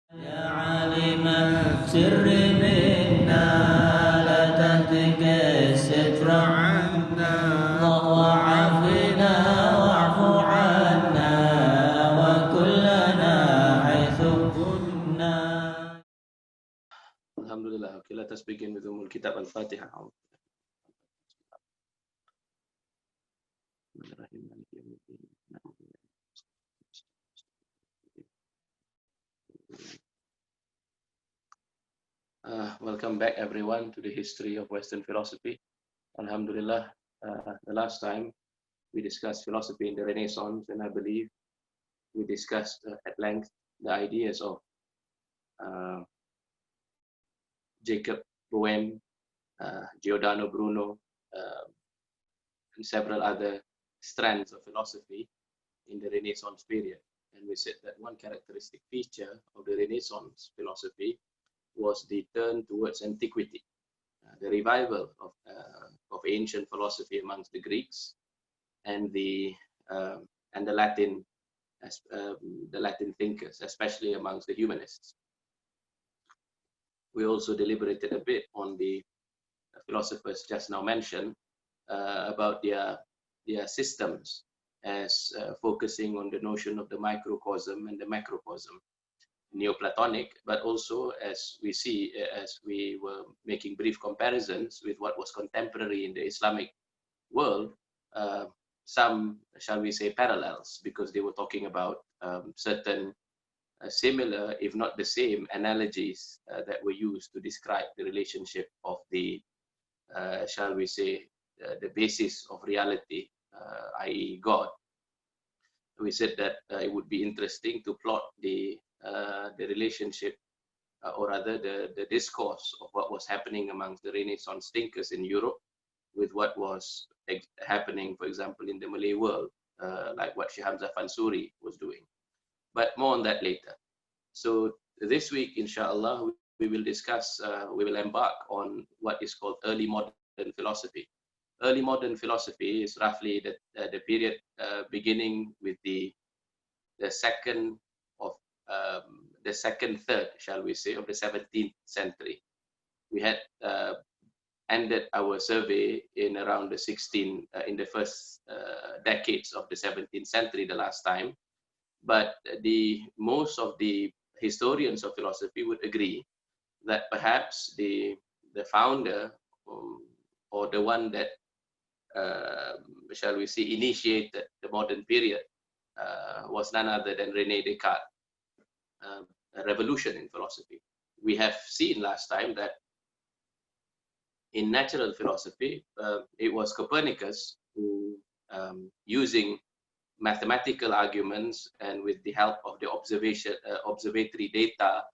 يا عالم السر منا لا تهتك الستر عنا وعافنا واعف عنا وكلنا حيث كنا. Alhamdulillah. Okay, let us begin with Kitab Al-Fatiha. Welcome back everyone to the history of Western philosophy. Alhamdulillah, the last time we discussed philosophy in the Renaissance, and I believe we discussed at length the ideas of Jacob Boehme, Giordano Bruno, and several other strands of philosophy in the Renaissance period. And we said that one characteristic feature of the Renaissance philosophy was the turn towards antiquity, the revival of ancient philosophy amongst the Greeks and the Latin thinkers, especially amongst the humanists. We also deliberated a bit on the philosophers just now mentioned about their systems as focusing on the notion of the microcosm and the macrocosm, Neoplatonic, but also as we see, as we were making brief comparisons with what was contemporary in the Islamic world, some, shall we say, parallels, because they were talking about certain similar, if not the same, analogies that were used to describe the relationship of the, shall we say, the basis of reality, i.e. God. We said that it would be interesting to plot the relationship, or rather the discourse of what was happening amongst the Renaissance thinkers in Europe with what was happening, for example, in the Malay world, like what Sheikh Hamzah Fansuri was doing. But more on that later. So this week, inshallah, we will discuss, we will embark on what is called early modern philosophy. Early modern philosophy is roughly the period beginning with the second third, shall we say, of the 17th century. We had ended our survey in around the in the first decades of the 17th century the last time, but most of the historians of philosophy would agree that perhaps the founder, or the one that shall we say initiated the modern period, was none other than René Descartes. A revolution in philosophy. We have seen last time that in natural philosophy, it was Copernicus who, using mathematical arguments and with the help of the observatory data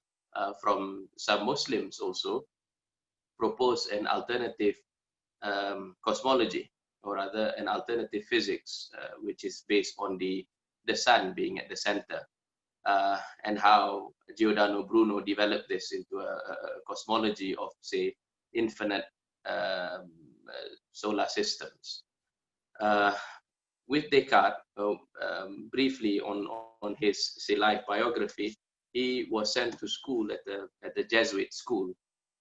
from some Muslims also, proposed an alternative cosmology, or rather an alternative physics, which is based on the sun being at the center. And how Giordano Bruno developed this into a cosmology of, say, infinite solar systems. With Descartes, briefly on his, say, life biography, he was sent to school at the Jesuit school,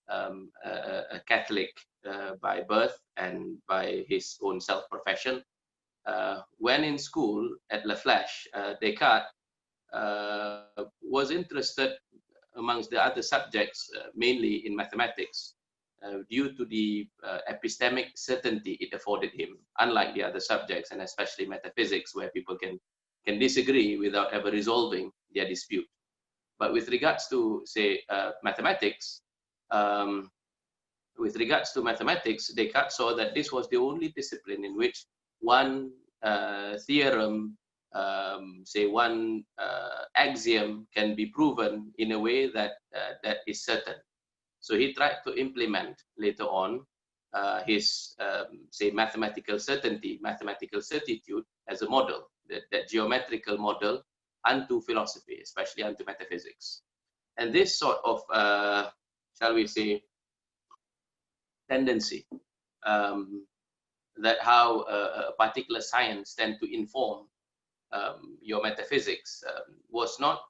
a Catholic by birth and by his own self-profession. When in school at La Flèche, Descartes was interested amongst the other subjects, mainly in mathematics, due to the epistemic certainty it afforded him, unlike the other subjects, and especially metaphysics, where people can disagree without ever resolving their dispute. But with regards to, say, mathematics, Descartes saw that this was the only discipline in which one theorem, say one axiom, can be proven in a way that is certain. So he tried to implement later on his, say, mathematical certainty, mathematical certitude as a model, that geometrical model unto philosophy, especially unto metaphysics. And this sort of, shall we say, tendency, that how a particular science tend to inform your metaphysics, was not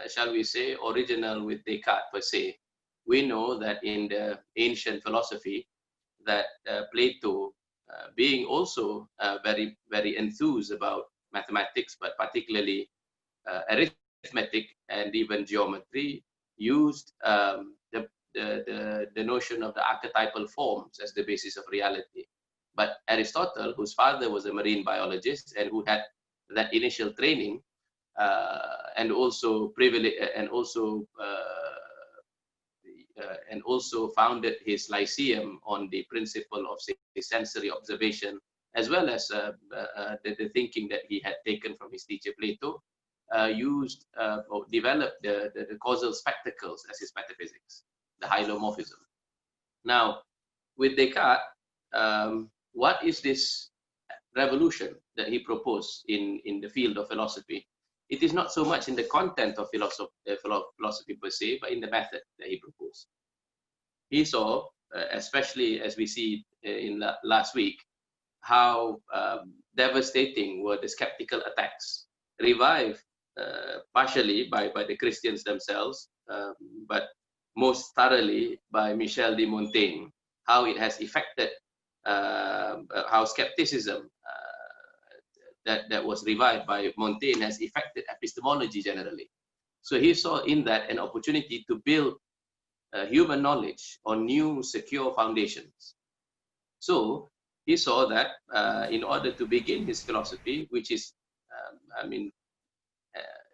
shall we say, original with Descartes per se. We know that in the ancient philosophy that Plato, being also very, very enthused about mathematics, but particularly arithmetic and even geometry, used the notion of the archetypal forms as the basis of reality. But Aristotle, whose father was a marine biologist and who had that initial training, and also founded his lyceum on the principle of, say, sensory observation, as well as the thinking that he had taken from his teacher Plato, or developed the causal spectacles as his metaphysics, the hylomorphism. Now, with Descartes, what is this revolution that he proposed in the field of philosophy? It is not so much in the content of philosophy per se, but in the method that he proposed. He saw, especially as we see in last week, how devastating were the skeptical attacks, revived partially by the Christians themselves, but most thoroughly by Michel de Montaigne, how it has affected, how skepticism that was revived by Montaigne has affected epistemology generally. So he saw in that an opportunity to build human knowledge on new secure foundations. So he saw that in order to begin his philosophy, which is,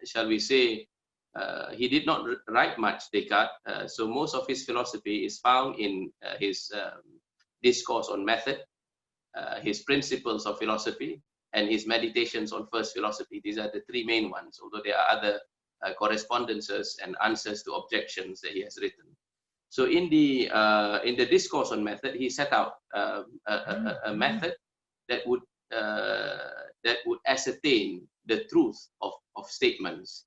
shall we say, he did not write much, Descartes, so most of his philosophy is found in his discourse on method, his principles of philosophy, and his meditations on first philosophy. These are the three main ones, although there are other correspondences and answers to objections that he has written. So in the discourse on method, he set out a method that would ascertain the truth of statements.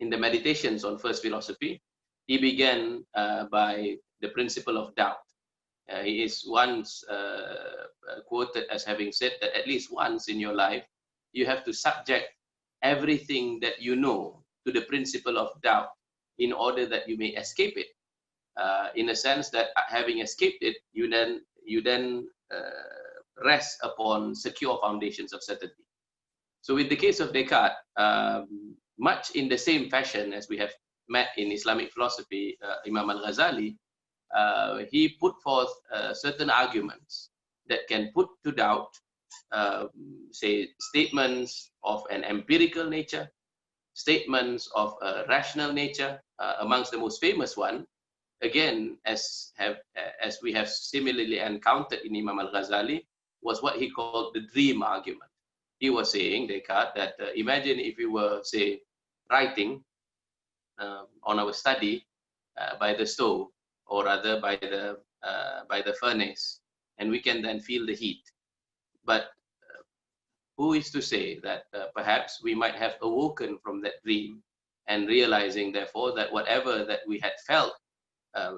In the meditations on first philosophy, he began by the principle of doubt. He is once quoted as having said that at least once in your life, you have to subject everything that you know to the principle of doubt in order that you may escape it. In a sense that having escaped it, you then rest upon secure foundations of certainty. So with the case of Descartes, much in the same fashion as we have met in Islamic philosophy, Imam Al-Ghazali, he put forth certain arguments that can put to doubt, say, statements of an empirical nature, statements of a rational nature. Amongst the most famous one, again, as we have similarly encountered in Imam Al-Ghazali, was what he called the dream argument. He was saying, Descartes, that imagine if we were, say, writing on our study by the stove, or rather by the furnace, and we can then feel the heat. But who is to say that perhaps we might have awoken from that dream and realizing, therefore, that whatever that we had felt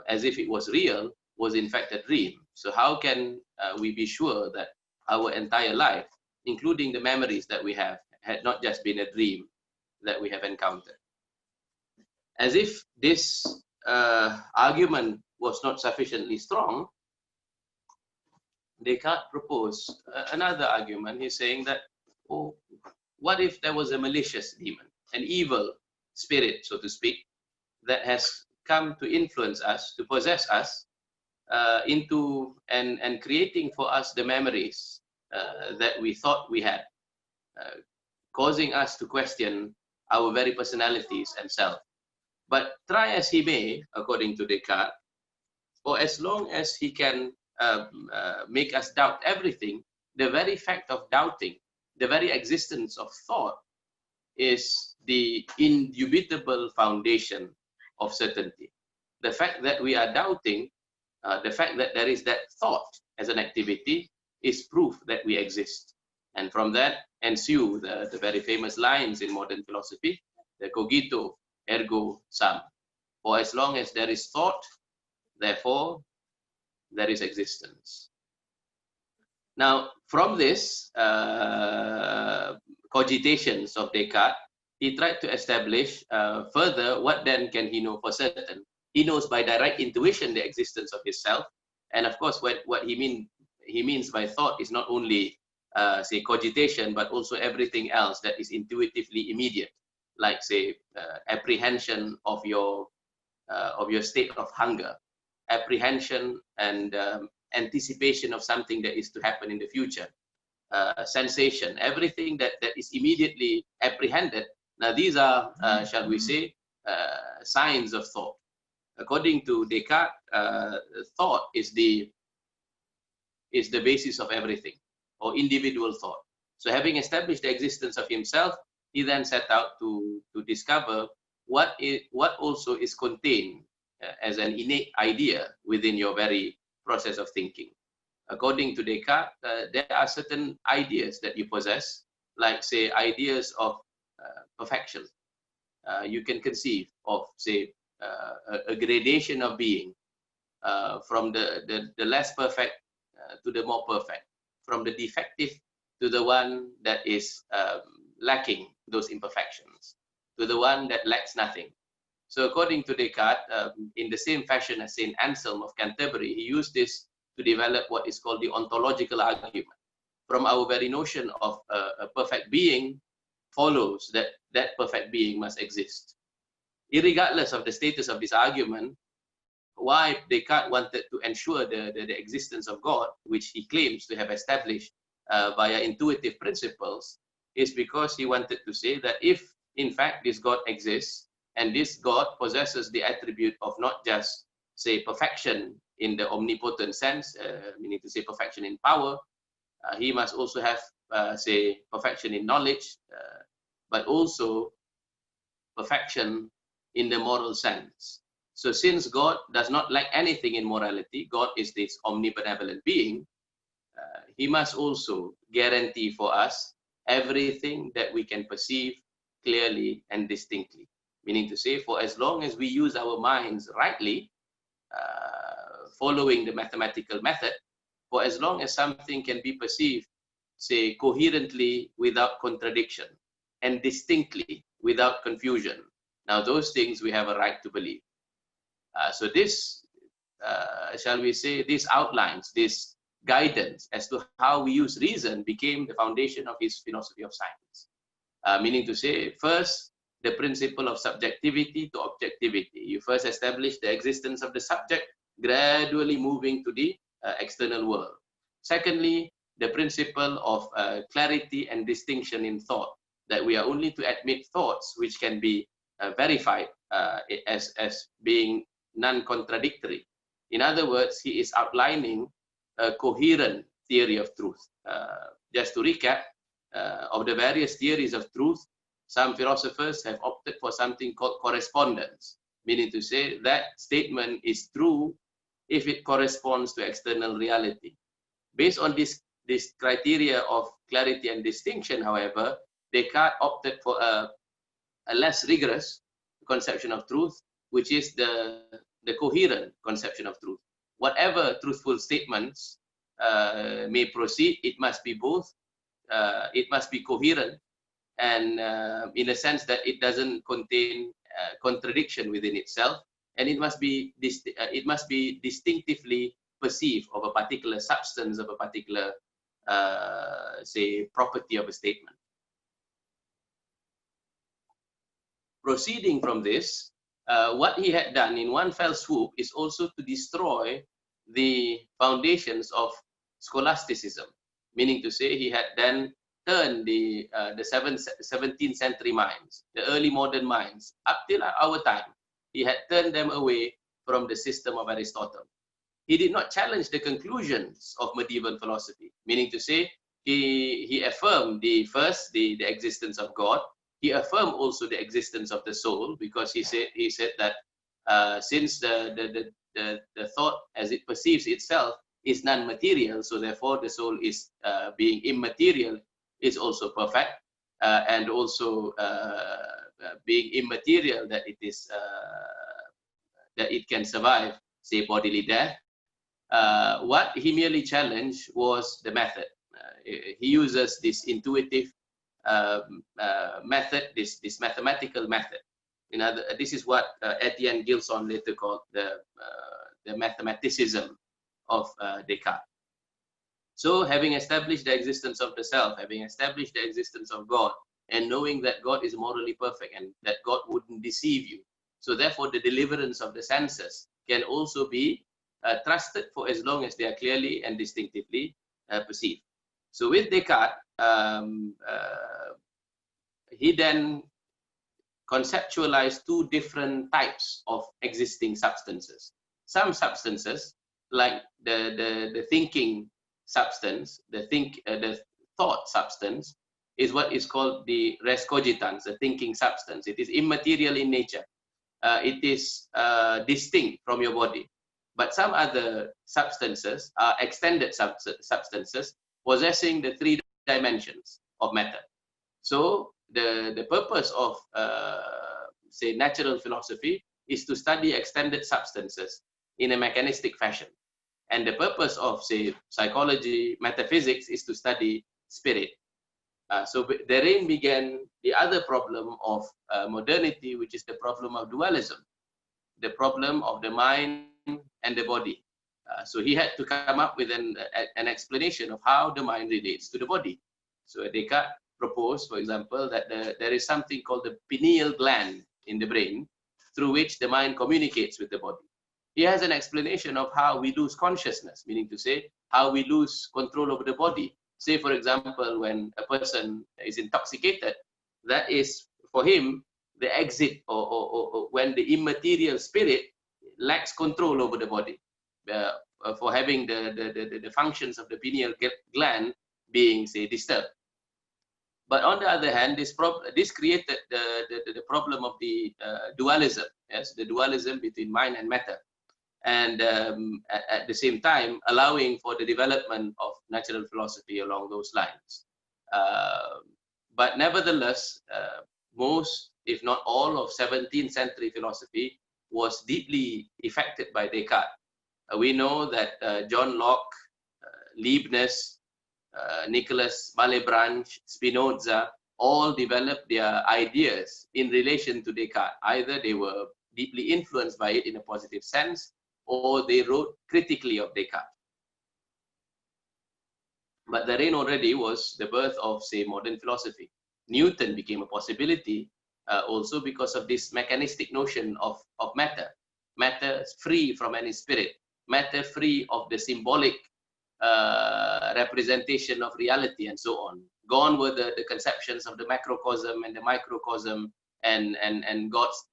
as if it was real was in fact a dream? So how can we be sure that our entire life, including the memories that we have, had not just been a dream that we have encountered? As if this argument was not sufficiently strong, Descartes proposed another argument. He's saying that, oh, what if there was a malicious demon, an evil spirit, so to speak, that has come to influence us, to possess us, into and creating for us the memories that we thought we had, causing us to question our very personalities and self. But try as he may, according to Descartes, for as long as he can make us doubt everything, the very fact of doubting, the very existence of thought, is the indubitable foundation of certainty. The fact that we are doubting, the fact that there is that thought as an activity, is proof that we exist. And from that ensue the very famous lines in modern philosophy, the cogito ergo sum. For as long as there is thought, therefore there is existence. Now, from this cogitations of Descartes, he tried to establish further what then can he know for certain. He knows by direct intuition the existence of his self, and of course, what he means by thought is not only say cogitation, but also everything else that is intuitively immediate, like say apprehension of your state of hunger, apprehension and anticipation of something that is to happen in the future, sensation, everything that is immediately apprehended. Now these are, shall we say, signs of thought. According to Descartes, thought is the basis of everything, or individual thought. So having established the existence of himself, he then set out to discover what also is contained as an innate idea within your very process of thinking. According to Descartes, there are certain ideas that you possess, like say ideas of perfection. You can conceive of say a gradation of being from the less perfect to the more perfect, from the defective to the one that is lacking those imperfections, to the one that lacks nothing. So according to Descartes, in the same fashion as Saint Anselm of Canterbury, he used this to develop what is called the ontological argument. From our very notion of a perfect being follows that that perfect being must exist. Irregardless of the status of this argument, why Descartes wanted to ensure the existence of God, which he claims to have established via intuitive principles, is because he wanted to say that if in fact this God exists, and this God possesses the attribute of not just say perfection in the omnipotent sense, meaning to say perfection in power, he must also have say perfection in knowledge, but also perfection in the moral sense. So since God does not lack anything in morality, God is this omnibenevolent being, he must also guarantee for us everything that we can perceive clearly and distinctly. Meaning to say, for as long as we use our minds rightly, following the mathematical method, for as long as something can be perceived, say, coherently without contradiction and distinctly without confusion, now those things we have a right to believe. So this, shall we say, this outlines, this guidance as to how we use reason became the foundation of his philosophy of science. Meaning to say, first, the principle of subjectivity to objectivity. You first establish the existence of the subject, gradually moving to the external world. Secondly, the principle of clarity and distinction in thought, that we are only to admit thoughts which can be verified as being non-contradictory. In other words, he is outlining a coherent theory of truth. Just to recap, of the various theories of truth, some philosophers have opted for something called correspondence, meaning to say that statement is true if it corresponds to external reality. Based on this criteria of clarity and distinction, however, Descartes opted for a less rigorous conception of truth, which is the coherent conception of truth. Whatever truthful statements may proceed, it must be both, it must be coherent, and in a sense that it doesn't contain contradiction within itself, and it must be distinctively perceived of a particular substance, of a particular say property of a statement. Proceeding from this, what he had done in one fell swoop is also to destroy the foundations of scholasticism, meaning to say he had then turned the 17th century minds, the early modern minds, up till our time, he had turned them away from the system of Aristotle. He did not challenge the conclusions of medieval philosophy, meaning to say he affirmed the existence of God. He affirmed also the existence of the soul, because he said that since the thought as it perceives itself is non-material, so therefore the soul is being immaterial is also perfect, and also being immaterial, that it is that it can survive, say, bodily death. What he merely challenged was the method. He uses this intuitive method, this mathematical method. This is what Etienne Gilson later called the mathematicism of Descartes. So having established the existence of the self, having established the existence of God, and knowing that God is morally perfect and that God wouldn't deceive you, so therefore the deliverance of the senses can also be trusted for as long as they are clearly and distinctively perceived. So with Descartes, he then conceptualized two different types of existing substances. Some substances, like the thinking substance, the thought substance, is what is called the res cogitans, the thinking substance. It is immaterial in nature. It is distinct from your body. But some other substances are extended substances possessing the three dimensions of matter. So the purpose of, say, natural philosophy is to study extended substances in a mechanistic fashion. And the purpose of, say, psychology, metaphysics is to study spirit. So therein began the other problem of modernity, which is the problem of dualism, the problem of the mind and the body. So he had to come up with an explanation of how the mind relates to the body. So Descartes proposed, for example, that there is something called the pineal gland in the brain through which the mind communicates with the body. He has an explanation of how we lose consciousness, meaning to say how we lose control over the body. Say, for example, when a person is intoxicated, that is, for him, the exit, or when the immaterial spirit lacks control over the body, for having the functions of the pineal gland being, say, disturbed. But on the other hand, this created the problem of the dualism, yes, the dualism between mind and matter. And at the same time, allowing for the development of natural philosophy along those lines. But nevertheless, most, if not all, of 17th century philosophy was deeply affected by Descartes. We know that John Locke, Leibniz, Nicholas Malebranche, Spinoza, all developed their ideas in relation to Descartes. Either they were deeply influenced by it in a positive sense, or they wrote critically of Descartes. But therein already was the birth of, say, modern philosophy. Newton became a possibility also because of this mechanistic notion of matter. Matter free from any spirit, matter free of the symbolic representation of reality, and so on. Gone were the conceptions of the macrocosm and the microcosm and God's,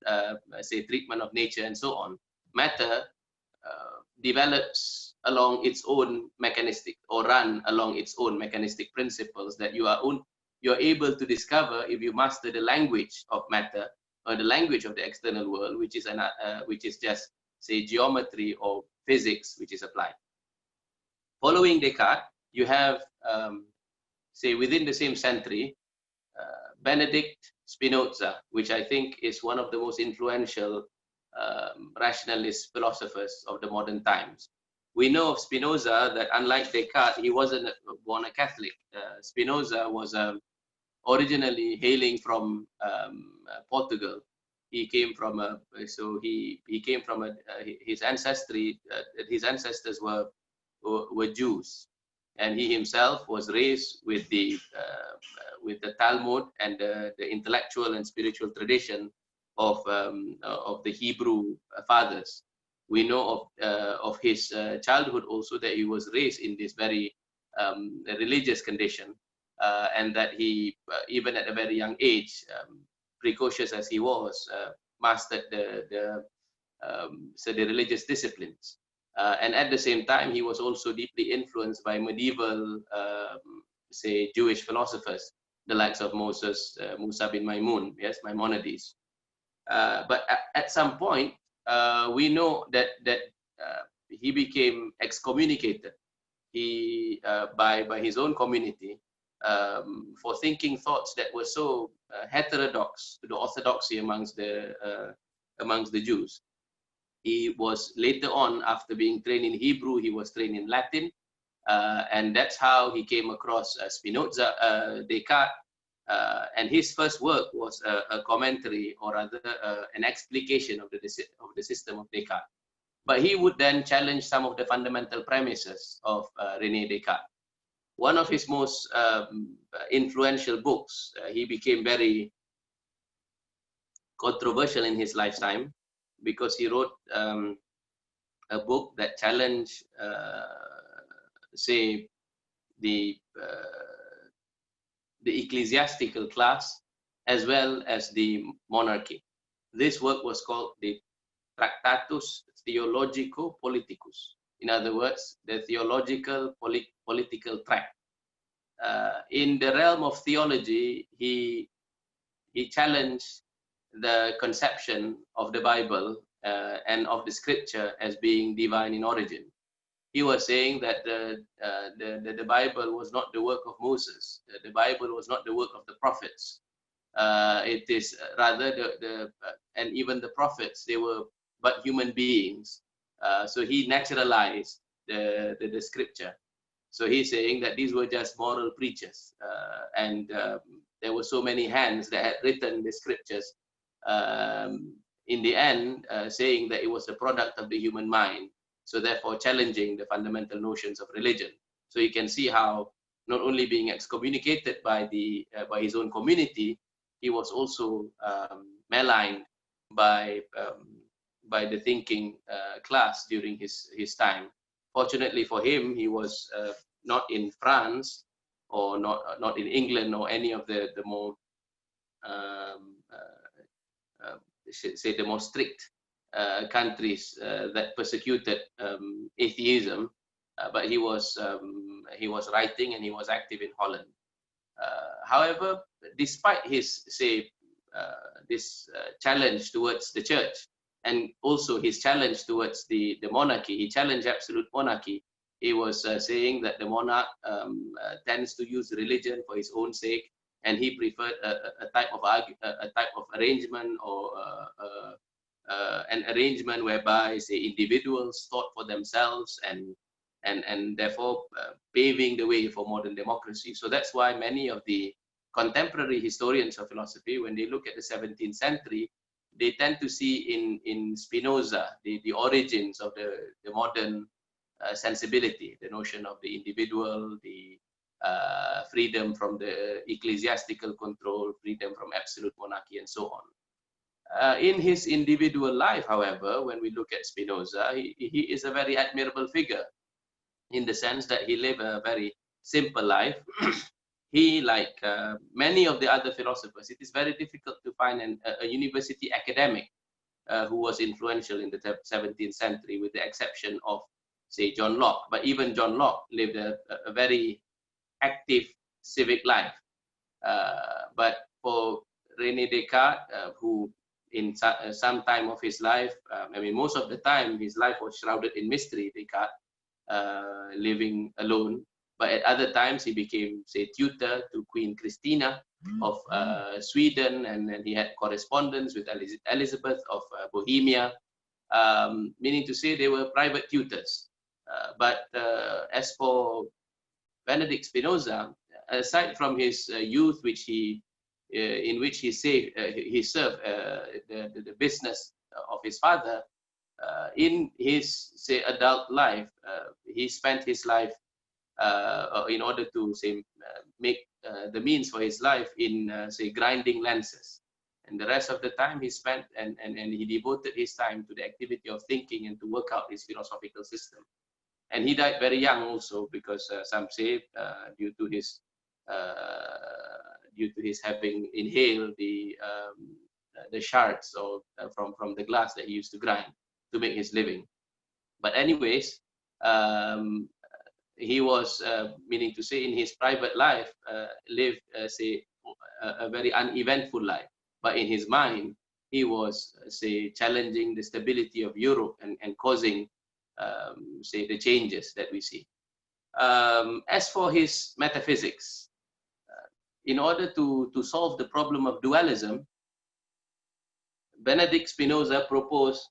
say, treatment of nature, and so on. Matter develops along its own mechanistic, or run along its own mechanistic principles that you're able to discover if you master the language of matter, or the language of the external world, which is just, say, geometry or physics, which is applied. Following Descartes, you have, say, within the same century, Benedict Spinoza, which I think is one of the most influential rationalist philosophers of the modern times. We know of Spinoza that, unlike Descartes, he wasn't born a Catholic. Spinoza was originally hailing from Portugal. He came from his ancestry. His ancestors were Jews, and he himself was raised with the Talmud and the intellectual and spiritual tradition of the Hebrew fathers. We know of his childhood also that he was raised in this very religious condition, and that he, even at a very young age, precocious as he was, mastered the religious disciplines. And at the same time, he was also deeply influenced by medieval, say, Jewish philosophers, the likes of Musa bin Maimun, yes, Maimonides. But at some point, we know that he became excommunicated by his own community for thinking thoughts that were so heterodox to the orthodoxy amongst the Jews. He was later on, after being trained in Hebrew, he was trained in Latin, and that's how he came across Spinoza, Descartes, and his first work was a commentary, or rather an explication of the system of Descartes. But he would then challenge some of the fundamental premises of René Descartes. One of his most influential books, he became very controversial in his lifetime because he wrote a book that challenged, say, the ecclesiastical class as well as the monarchy. This work was called the Tractatus Theologico-Politicus. In other words, the theological political tract. In the realm of theology, he challenged the conception of the Bible and of the scripture as being divine in origin. He was saying that the Bible was not the work of Moses. The Bible was not the work of the prophets. It is rather and even the prophets, they were but human beings. So he naturalized the scripture. So he's saying that these were just moral preachers, and there were so many hands that had written the scriptures. In the end, saying that it was a product of the human mind. So therefore, challenging the fundamental notions of religion. So you can see how not only being excommunicated by his own community, he was also maligned by the thinking class during his time. Fortunately for him, he was not in France or not in England or any of the more say the more strict countries that persecuted atheism, but he was writing and he was active in Holland. However, despite his this challenge towards the church and also his challenge towards the monarchy, he challenged absolute monarchy. He was saying that the monarch tends to use religion for his own sake, and he preferred a type of arrangement or an arrangement whereby, say, individuals thought for themselves and therefore paving the way for modern democracy. So that's why many of the contemporary historians of philosophy, when they look at the 17th century, they tend to see in Spinoza the origins of the modern sensibility, the notion of the individual, the freedom from the ecclesiastical control, freedom from absolute monarchy, and so on. In his individual life, however, when we look at Spinoza, he is a very admirable figure in the sense that he lived a very simple life. He, like many of the other philosophers, it is very difficult to find a university academic who was influential in the 17th century, with the exception of, say, John Locke. But even John Locke lived a very active civic life. But for René Descartes, who in some time of his life, I mean, most of the time, his life was shrouded in mystery, Descartes, living alone. But at other times, he became, say, tutor to Queen Christina of Sweden, and then he had correspondence with Elizabeth of Bohemia, meaning to say they were private tutors. But as for Benedict Spinoza, aside from his youth, in which he served the business of his father, in his, say, adult life, he spent his life in order to, say, make the means for his life in, say, grinding lances. And the rest of the time he spent and he devoted his time to the activity of thinking and to work out his philosophical system. And he died very young also, because some say due to his having inhaled the shards or from the glass that he used to grind to make his living. But anyways, he was, meaning to say, in his private life, lived, say, a very uneventful life. But in his mind, he was, say, challenging the stability of Europe and causing, say, the changes that we see. As for his metaphysics, in order to solve the problem of dualism, Benedict Spinoza proposed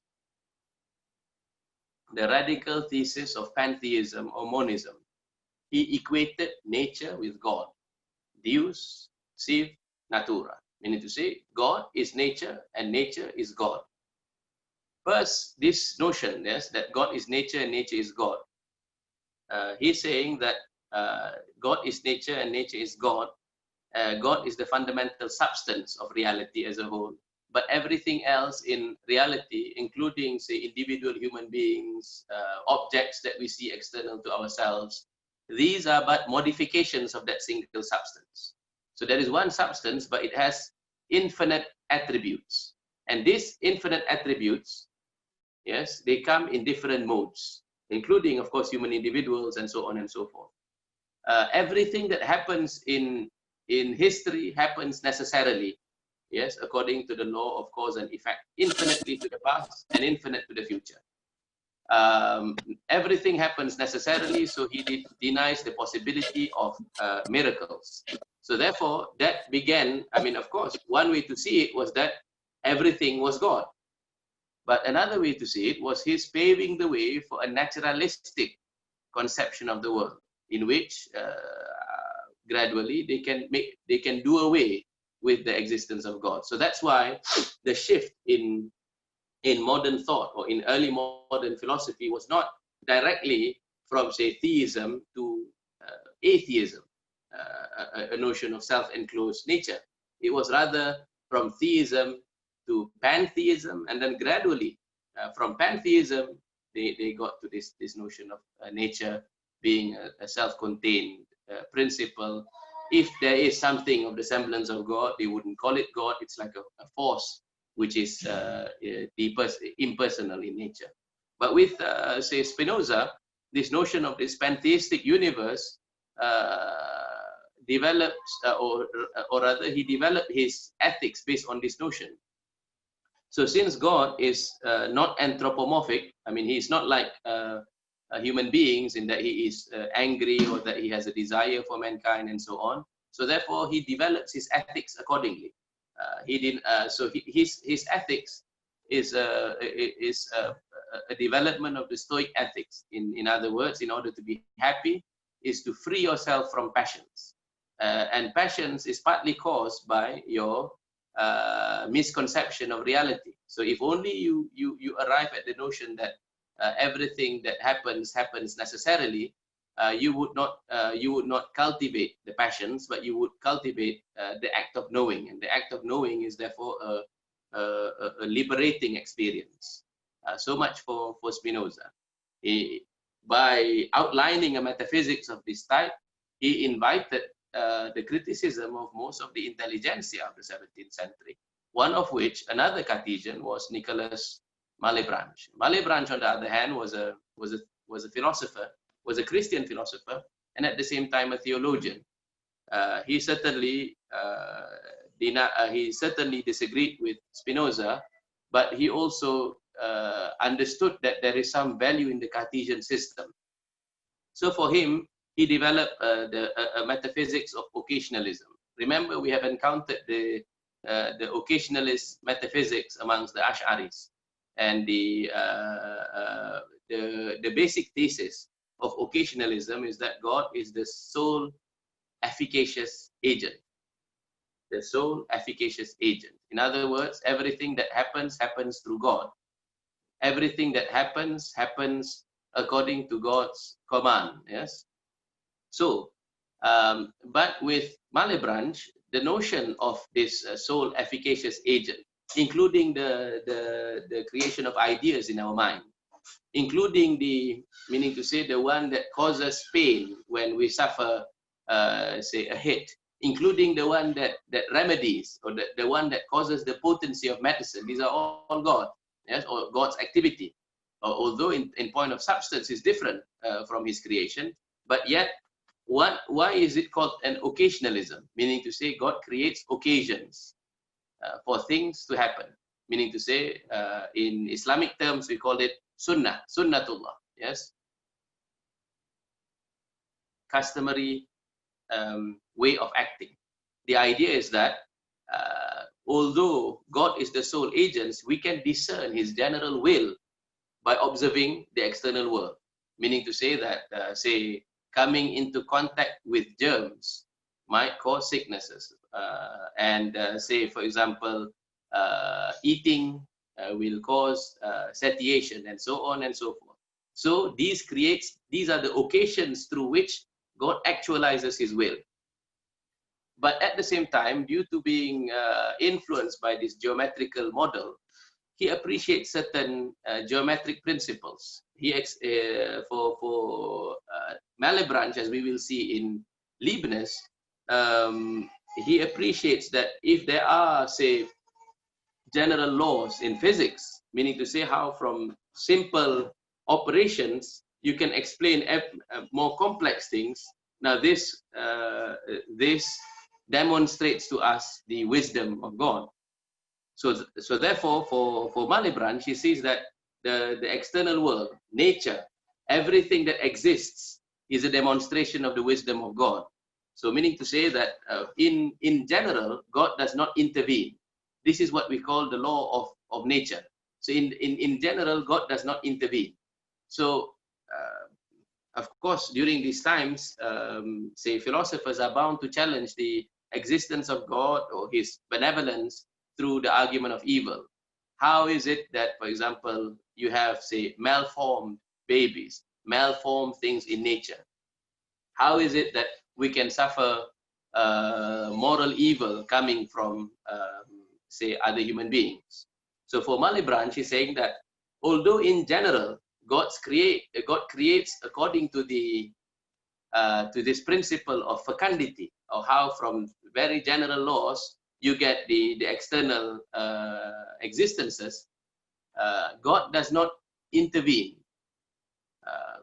the radical thesis of pantheism or monism. He equated nature with God. Deus sive natura, meaning to say God is nature and nature is God. First, this notion, yes, that God is nature and nature is God. He's saying that God is nature and nature is God. God is the fundamental substance of reality as a whole. But everything else in reality, including, say, individual human beings, objects that we see external to ourselves, these are but modifications of that single substance. So there is one substance, but it has infinite attributes. And these infinite attributes, yes, they come in different modes, including, of course, human individuals and so on and so forth. Everything that happens in history happens necessarily, yes, according to the law of cause and effect, infinitely to the past and infinite to the future. Everything happens necessarily, so he denies the possibility of miracles. So therefore, that began, I mean, of course, one way to see it was that everything was God. But another way to see it was his paving the way for a naturalistic conception of the world, in which gradually they can do away with the existence of God. So that's why the shift in modern thought or in early modern philosophy was not directly from, say, theism to atheism, a notion of self-enclosed nature. It was rather from theism to pantheism, and then gradually from pantheism they got to this notion of nature being a self-contained principle. If there is something of the semblance of God, they wouldn't call it God. It's like a force which is impersonal in nature. But with, say, Spinoza, this notion of this pantheistic universe develops, or rather, he developed his ethics based on this notion. So since God is not anthropomorphic, I mean, he's not like human beings in that he is angry or that he has a desire for mankind and so on. So therefore, he develops his ethics accordingly. His ethics is a development of the Stoic ethics. In other words, in order to be happy, is to free yourself from passions, and passions is partly caused by your misconception of reality. So if only you arrive at the notion that everything that happens necessarily, you would not cultivate the passions, but you would cultivate the act of knowing, and the act of knowing is therefore a liberating experience. So much for Spinoza. By outlining a metaphysics of this type, he invited the criticism of most of the intelligentsia of the 17th century, one of which, another Cartesian, was Nicholas Malebranche. Malebranche, on the other hand, was a philosopher, was a Christian philosopher, and at the same time a theologian. He certainly disagreed with Spinoza, but he also understood that there is some value in the Cartesian system. So for him, he developed a metaphysics of occasionalism. Remember, we have encountered the occasionalist metaphysics amongst the Ash'aris, and the basic thesis of occasionalism is that God is the sole efficacious agent. The sole efficacious agent. In other words, everything that happens through God. Everything that happens according to God's command. Yes. So, but with Malebranche, the notion of this sole efficacious agent, including the creation of ideas in our mind, including meaning to say the one that causes pain when we suffer, say, a hit, including the one that remedies, or the one that causes the potency of medicine. These are all God, yes, or God's activity. Although in point of substance is different from his creation, but yet, why is it called an occasionalism? Meaning to say God creates occasions for things to happen. Meaning to say, in Islamic terms, we call it sunnah, sunnatullah, yes? Customary way of acting. The idea is that although God is the sole agent, we can discern his general will by observing the external world, meaning to say that, say, coming into contact with germs might cause sicknesses, and say, for example, eating will cause satiation, and so on and so forth. So these are the occasions through which God actualizes his will. But at the same time, due to being influenced by this geometrical model, he appreciates certain geometric principles. For Malebranche, as we will see in Leibniz, he appreciates that if there are, say, general laws in physics, meaning to say how from simple operations you can explain more complex things. Now this demonstrates to us the wisdom of God. So therefore, for Malebranche, he sees that the external world, nature, everything that exists is a demonstration of the wisdom of God. So meaning to say that in general, God does not intervene. This is what we call the law of nature. So in general, God does not intervene. So of course, during these times, say, philosophers are bound to challenge the existence of God or his benevolence through the argument of evil. How is it that, for example, you have, say, malformed babies, malformed things in nature? How is it that we can suffer moral evil coming from, say, other human beings? So for Malebranche, he's saying that although in general, God creates according to to this principle of fecundity, or how from very general laws you get the external existences. God does not intervene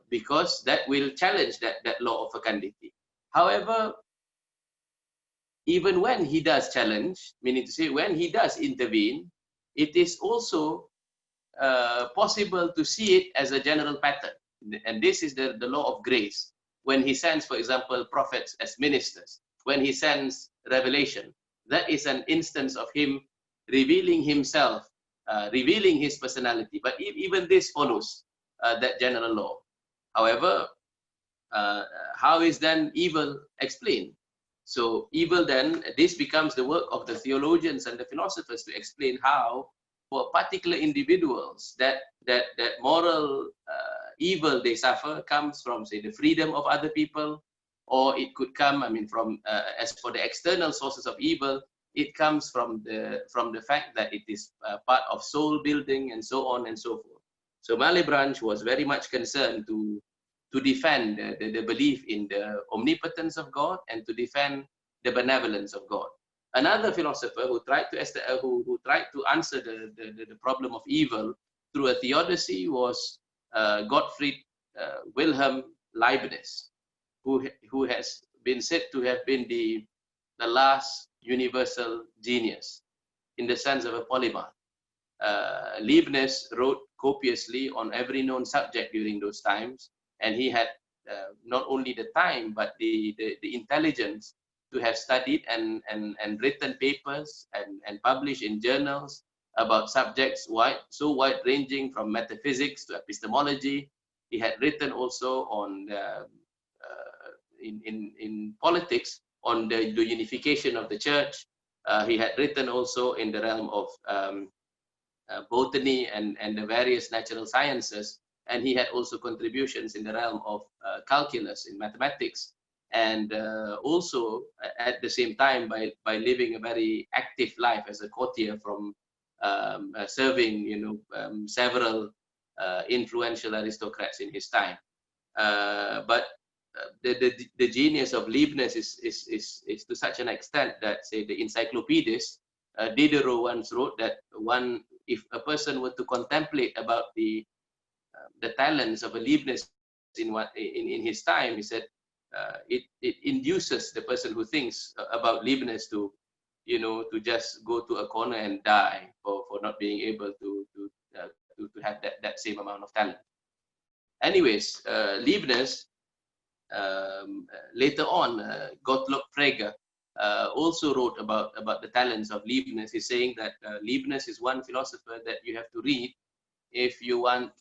because that will challenge that law of fecundity. However, even when he does challenge, meaning to say when he does intervene, it is also possible to see it as a general pattern. And this is the law of grace. When he sends, for example, prophets as ministers, when he sends revelation, that is an instance of him revealing himself, revealing his personality. But even this follows that general law. However, how is then evil explained? So evil then, this becomes the work of the theologians and the philosophers to explain how, for particular individuals, that moral evil they suffer comes from, say, the freedom of other people, or it could come, I mean, from as for the external sources of evil, it comes from the fact that it is part of soul building, and so on and so forth. So Malebranche was very much concerned to defend the belief in the omnipotence of God and to defend the benevolence of God. Another philosopher who tried to answer the problem of evil through a theodicy was Gottfried Wilhelm Leibniz, who has been said to have been the last universal genius in the sense of a polymath. Leibniz wrote copiously on every known subject during those times, and he had not only the time but the intelligence to have studied and written papers and published in journals about subjects so wide-ranging, from metaphysics to epistemology. He had written also on in politics on the unification of the church. He had written also in the realm of botany and the various natural sciences, and he had also contributions in the realm of calculus in mathematics, and also at the same time by living a very active life as a courtier, from serving several influential aristocrats in his time. But the genius of Leibniz is to such an extent that, say, the encyclopedist Diderot once wrote that if a person were to contemplate about the talents of a Leibniz in his time, he said it induces the person who thinks about Leibniz to just go to a corner and die for not being able to have that same amount of talent. Anyways, Leibniz later on, Gottlob Frege also wrote about the talents of Leibniz. He's saying that Leibniz is one philosopher that you have to read if you want,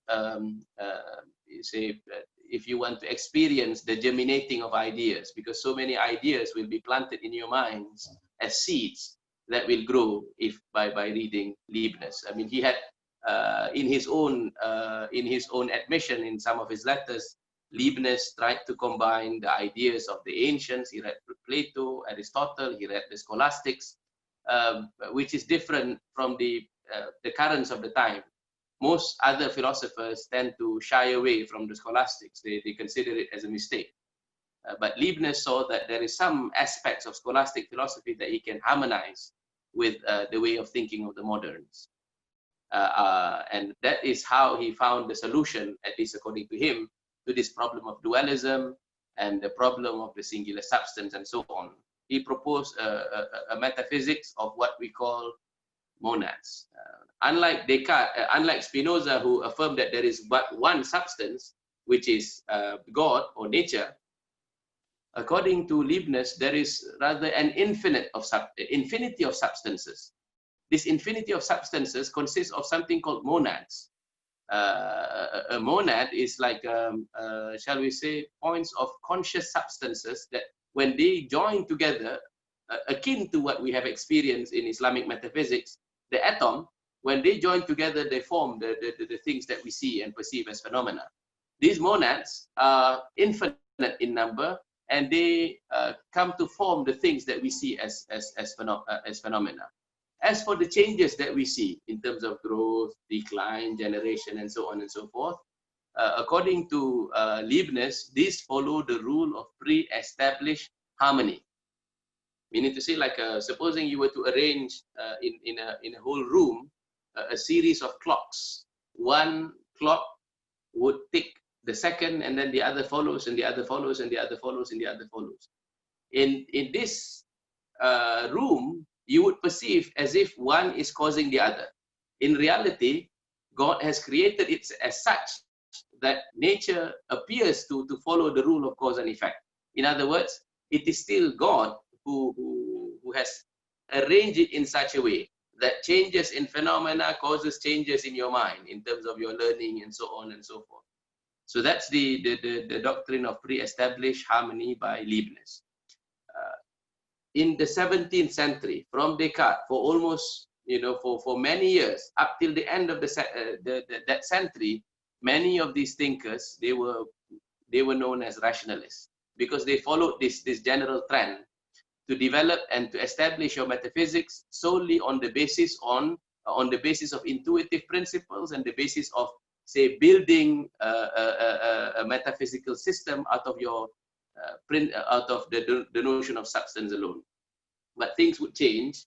if you want to experience the germinating of ideas, because so many ideas will be planted in your minds as seeds that will grow if by reading Leibniz. I mean, he had in his own admission in some of his letters, Leibniz tried to combine the ideas of the ancients. He read Plato, Aristotle, he read the scholastics, which is different from the currents of the time. Most other philosophers tend to shy away from the scholastics. They consider it as a mistake. But Leibniz saw that there is some aspects of scholastic philosophy that he can harmonize with the way of thinking of the moderns. And that is how he found the solution, at least according to him, to this problem of dualism and the problem of the singular substance and so on. He proposed a metaphysics of what we call monads. Unlike Descartes, unlike Spinoza, who affirmed that there is but one substance, which is God or nature, according to Leibniz, there is rather an infinity of substances. This infinity of substances consists of something called monads. A monad is like, shall we say, points of conscious substances that when they join together, akin to what we have experienced in Islamic metaphysics, the atom, when they join together, they form the things that we see and perceive as phenomena. These monads are infinite in number, and they come to form the things that we see as phenomena. As for the changes that we see in terms of growth, decline, generation, and so on and so forth, according to Leibniz, these follow the rule of pre-established harmony. Meaning to say, like, supposing you were to arrange in a whole room a series of clocks. One clock would tick the second, and then the other follows, and the other follows, and the other follows, and the other follows. In this room, you would perceive as if one is causing the other. In reality, God has created it as such that nature appears to follow the rule of cause and effect. In other words, it is still God who has arranged it in such a way that changes in phenomena causes changes in your mind in terms of your learning and so on and so forth. So that's the doctrine of pre-established harmony by Leibniz. In the 17th century, from Descartes, for almost, for many years, up till the end of that century, many of these thinkers, they were known as rationalists, because they followed this general trend to develop and to establish your metaphysics solely on the basis of intuitive principles and the basis of, say, building a metaphysical system out of the notion of substance alone. But things would change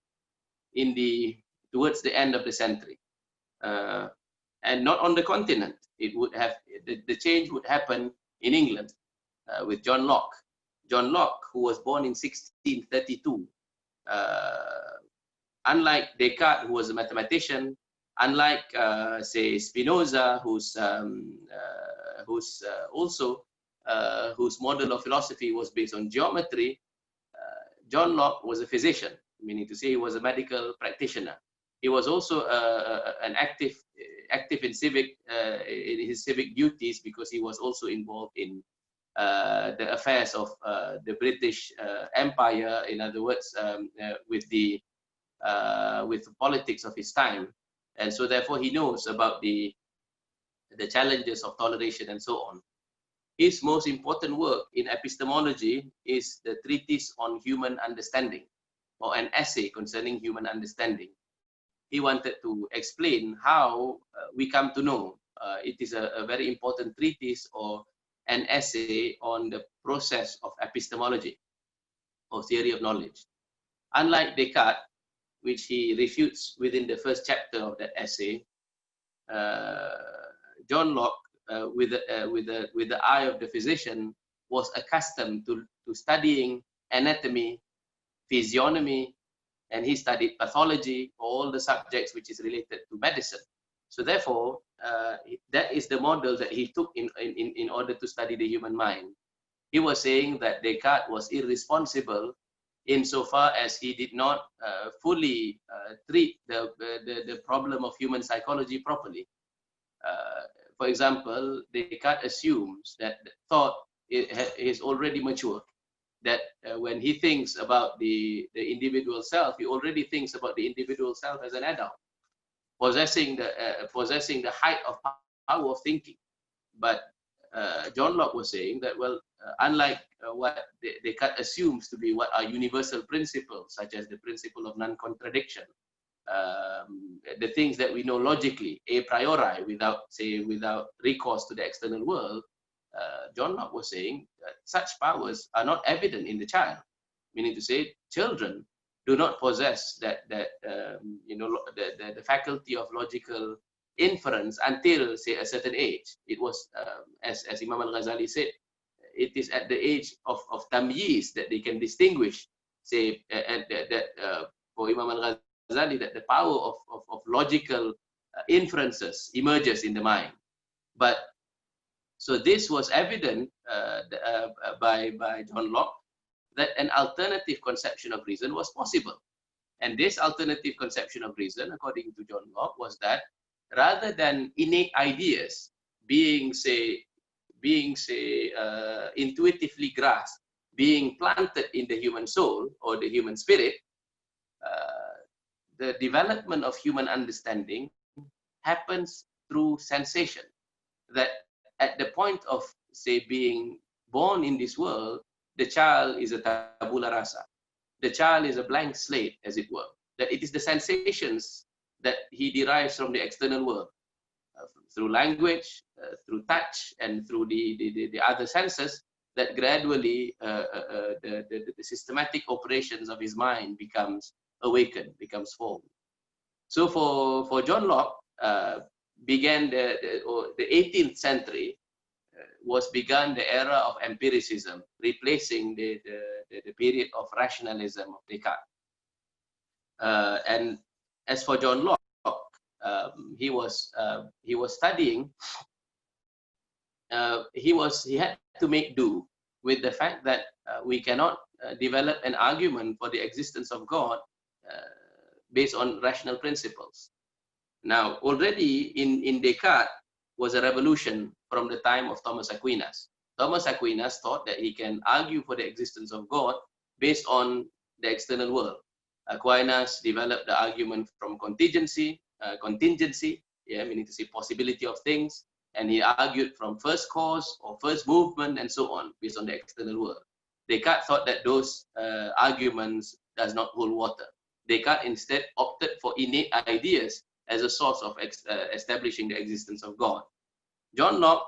towards the end of the century, and not on the continent. It would have the change would happen in England with John Locke. John Locke, who was born in 1632, unlike Descartes, who was a mathematician, unlike say Spinoza, whose model of philosophy was based on geometry, John Locke was a physician, meaning to say he was a medical practitioner. He was also an active in his civic duties, because he was also involved in the affairs of the British Empire. In other words, with the politics of his time, and so therefore he knows about the challenges of toleration and so on. His most important work in epistemology is the Treatise on Human Understanding, or an essay concerning human understanding. He wanted to explain how we come to know. It is a very important treatise or an essay on the process of epistemology, or theory of knowledge. Unlike Descartes, which he refutes within the first chapter of that essay, John Locke, with the eye of the physician, was accustomed to studying anatomy, physiognomy, and he studied pathology, all the subjects which is related to medicine. So therefore, that is the model that he took in order to study the human mind. He was saying that Descartes was irresponsible insofar as he did not fully treat the problem of human psychology properly. For example, Descartes assumes that thought is already mature, that when he thinks about the individual self, he already thinks about the individual self as an adult, possessing the height of power of thinking. But John Locke was saying that, well, unlike what Descartes assumes to be what are universal principles, such as the principle of non-contradiction, the things that we know logically, a priori, without recourse to the external world, John Locke was saying that such powers are not evident in the child. Meaning to say, children do not possess the faculty of logical inference until, say, a certain age. It was, as Imam Al-Ghazali said, it is at the age of tamyiz that they can distinguish, say, for Imam Al-Ghazali, that the power of logical inferences emerges in the mind. But so this was evident by John Locke, that an alternative conception of reason was possible. And this alternative conception of reason, according to John Locke, was that rather than innate ideas being intuitively grasped, being planted in the human soul or the human spirit, the development of human understanding happens through sensation. That at the point of, say, being born in this world, the child is a tabula rasa. The child is a blank slate, as it were. That it is the sensations that he derives from the external world, through language, through touch, and through the other senses, that gradually the systematic operations of his mind becomes awakened, becomes formed. So for John Locke, began the 18th century, was begun the era of empiricism, replacing the period of rationalism of Descartes. And as for John Locke, he was studying. He had to make do with the fact that we cannot develop an argument for the existence of God based on rational principles. Now, already in Descartes was a revolution from the time of Thomas Aquinas. Thomas Aquinas thought that he can argue for the existence of God based on the external world. Aquinas developed the argument from contingency, meaning to say possibility of things, and he argued from first cause or first movement and so on based on the external world. Descartes thought that those arguments does not hold water. Descartes instead opted for innate ideas as a source of establishing the existence of God. John Locke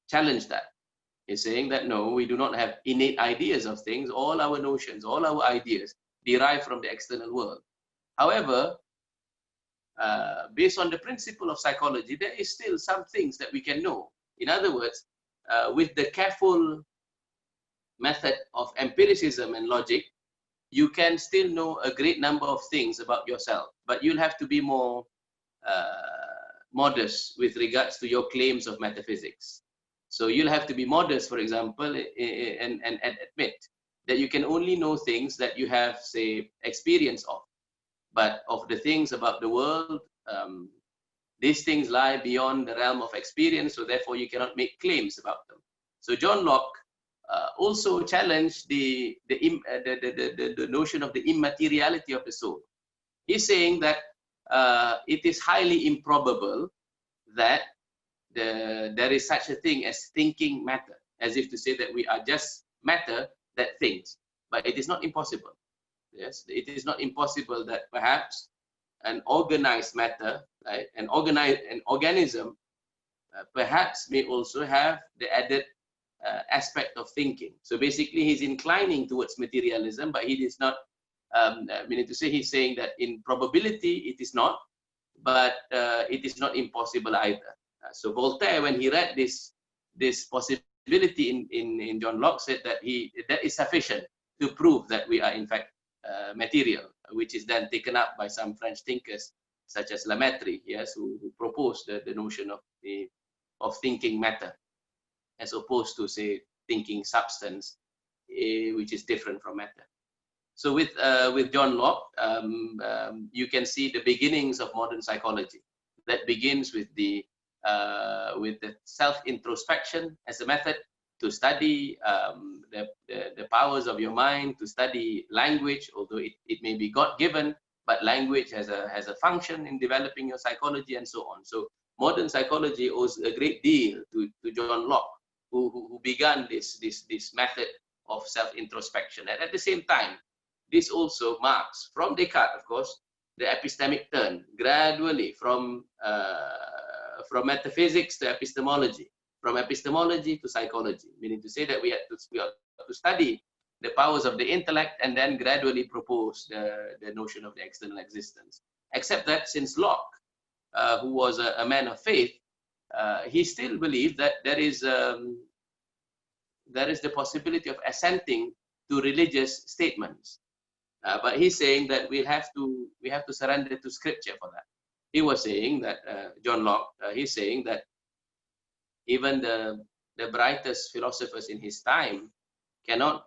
challenged that. He's saying that no, we do not have innate ideas of things. All our notions, all our ideas derive from the external world. However, based on the principle of psychology, there is still some things that we can know. In other words, with the careful method of empiricism and logic, you can still know a great number of things about yourself, but you'll have to be more modest with regards to your claims of metaphysics. So you'll have to be modest, for example, and admit that you can only know things that you have, say, experience of. But of the things about the world, these things lie beyond the realm of experience, so therefore you cannot make claims about them. So John Locke also challenged the notion of the immateriality of the soul. He's saying that it is highly improbable that there is such a thing as thinking matter, as if to say that we are just matter that thinks. But it is not impossible. Yes, it is not impossible that perhaps an organized matter, right, an organism, perhaps may also have the added aspect of thinking. So basically, he's inclining towards materialism, but he is not. Meaning to say, he's saying that in probability it is not, but it is not impossible either. So Voltaire, when he read this possibility in John Locke, said that that is sufficient to prove that we are in fact material, which is then taken up by some French thinkers such as Lamettrie, yes, who proposed the notion of thinking matter, as opposed to, say, thinking substance, which is different from matter. So with John Locke, you can see the beginnings of modern psychology. that begins with the self-introspection as a method to study the powers of your mind, to study language, although it may be God-given, but language has a function in developing your psychology and so on. So modern psychology owes a great deal to John Locke, who began this method of self-introspection. And at the same time, this also marks, from Descartes, of course, the epistemic turn, gradually from metaphysics to epistemology, from epistemology to psychology, meaning to say that we have to study the powers of the intellect and then gradually propose the notion of the external existence. Except that since Locke, who was a man of faith, he still believed that there is the possibility of assenting to religious statements. But he's saying that we have to surrender to scripture for that. He was saying that John Locke, he's saying that even the brightest philosophers in his time cannot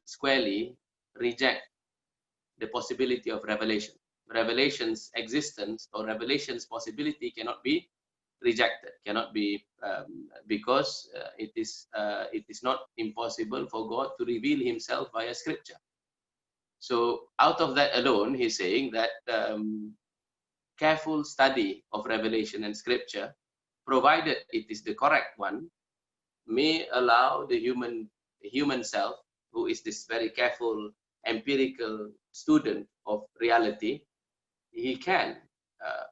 squarely reject the possibility of revelation. Revelation's existence or revelation's possibility cannot be rejected, cannot be because it is not impossible for God to reveal himself via scripture. So out of that alone, he's saying that careful study of revelation and scripture, provided it is the correct one, may allow the human self, who is this very careful empirical student of reality, he can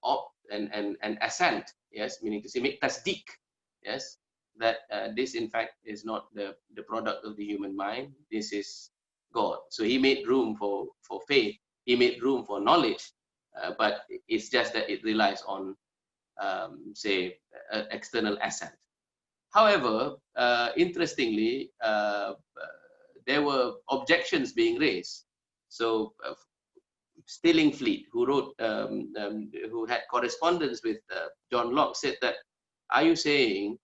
opt and assent, yes, meaning to say make tasdeeq, yes, that this in fact is not the product of the human mind, this is God. So he made room for faith, he made room for knowledge, but it's just that it relies on, say, external assent. However, interestingly, there were objections being raised. So Stillingfleet, who wrote, who had correspondence with John Locke, said that, are you saying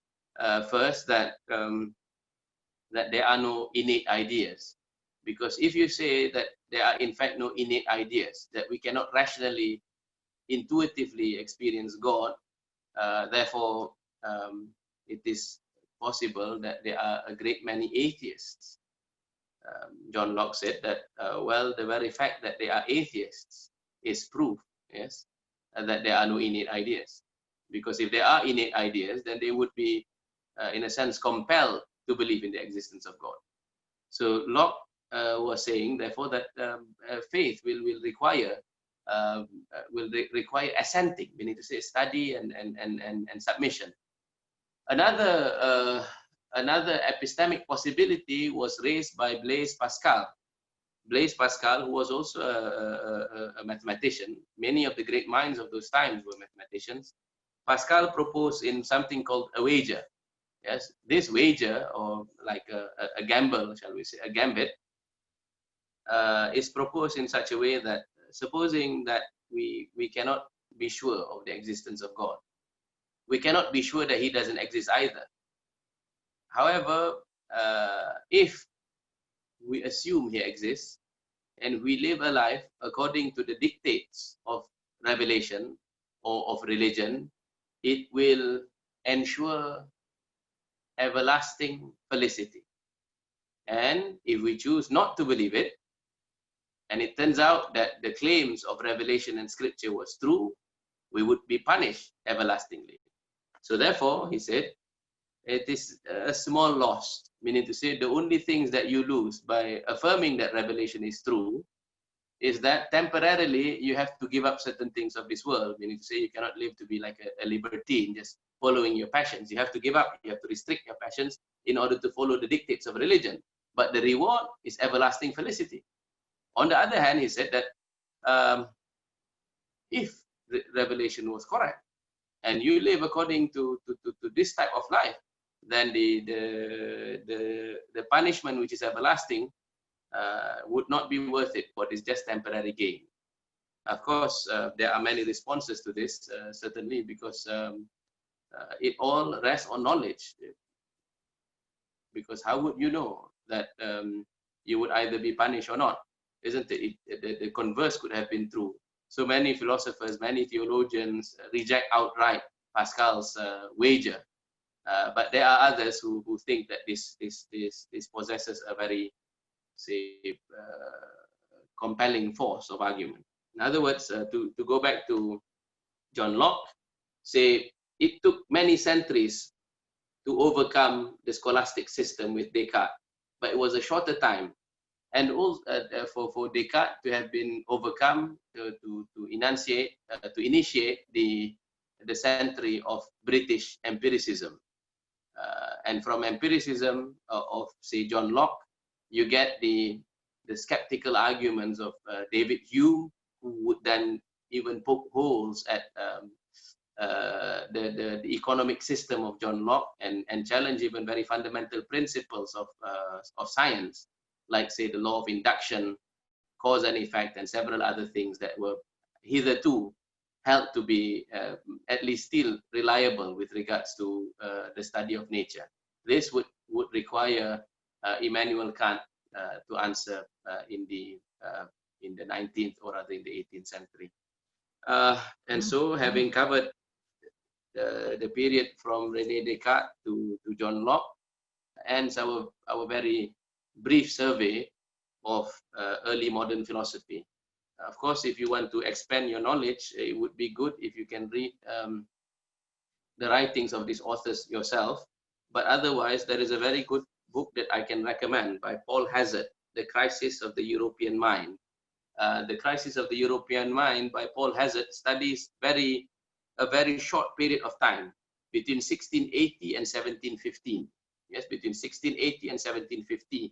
first that that there are no innate ideas? Because if you say that there are in fact no innate ideas, that we cannot rationally, intuitively experience God, therefore it is possible that there are a great many atheists. John Locke said that, well, the very fact that they are atheists is proof, yes, that there are no innate ideas. Because if there are innate ideas, then they would be, in a sense, compelled to believe in the existence of God. So Locke was saying, therefore, that faith will require assenting, meaning to say study and submission. Another epistemic possibility was raised by Blaise Pascal. Blaise Pascal, who was also a mathematician, many of the great minds of those times were mathematicians. Pascal proposed in something called a wager. Yes, this wager, or like a gamble, shall we say, a gambit, is proposed in such a way that, supposing that we cannot be sure of the existence of God, we cannot be sure that he doesn't exist either. However, if we assume he exists and we live a life according to the dictates of revelation or of religion, it will ensure everlasting felicity. And if we choose not to believe it, and it turns out that the claims of revelation and scripture was true, we would be punished everlastingly. So therefore, he said, it is a small loss, meaning to say the only things that you lose by affirming that revelation is true is that temporarily you have to give up certain things of this world, meaning to say you cannot live to be like a libertine, just following your passions. You have to give up, you have to restrict your passions in order to follow the dictates of religion. But the reward is everlasting felicity. On the other hand, he said that if the revelation was correct and you live according to this type of life, then the punishment, which is everlasting, would not be worth it for this just temporary gain. Of course, there are many responses to this, certainly, because it all rests on knowledge. Because how would you know that you would either be punished or not? Isn't it? The converse could have been true. So many philosophers, many theologians reject outright Pascal's wager. But there are others who think that this possesses a very, say, compelling force of argument. In other words, to go back to John Locke, say it took many centuries to overcome the scholastic system with Descartes, but it was a shorter time. And also, for Descartes to have been overcome, to initiate the century of British empiricism. And from empiricism of, say, John Locke, you get the skeptical arguments of David Hume, who would then even poke holes at the economic system of John Locke and challenge even very fundamental principles of science, like, say, the law of induction, cause and effect, and several other things that were hitherto held to be at least still reliable with regards to the study of nature. This would require Immanuel Kant to answer in the 19th, or rather in the 18th century. And so, having covered the period from René Descartes to John Locke, ends our very brief survey of early modern philosophy. Of course, if you want to expand your knowledge, it would be good if you can read the writings of these authors yourself. But otherwise, there is a very good book that I can recommend by Paul Hazard, The Crisis of the European Mind. The Crisis of the European Mind by Paul Hazard studies a very short period of time, between 1680 and 1715. Yes, between 1680 and 1750,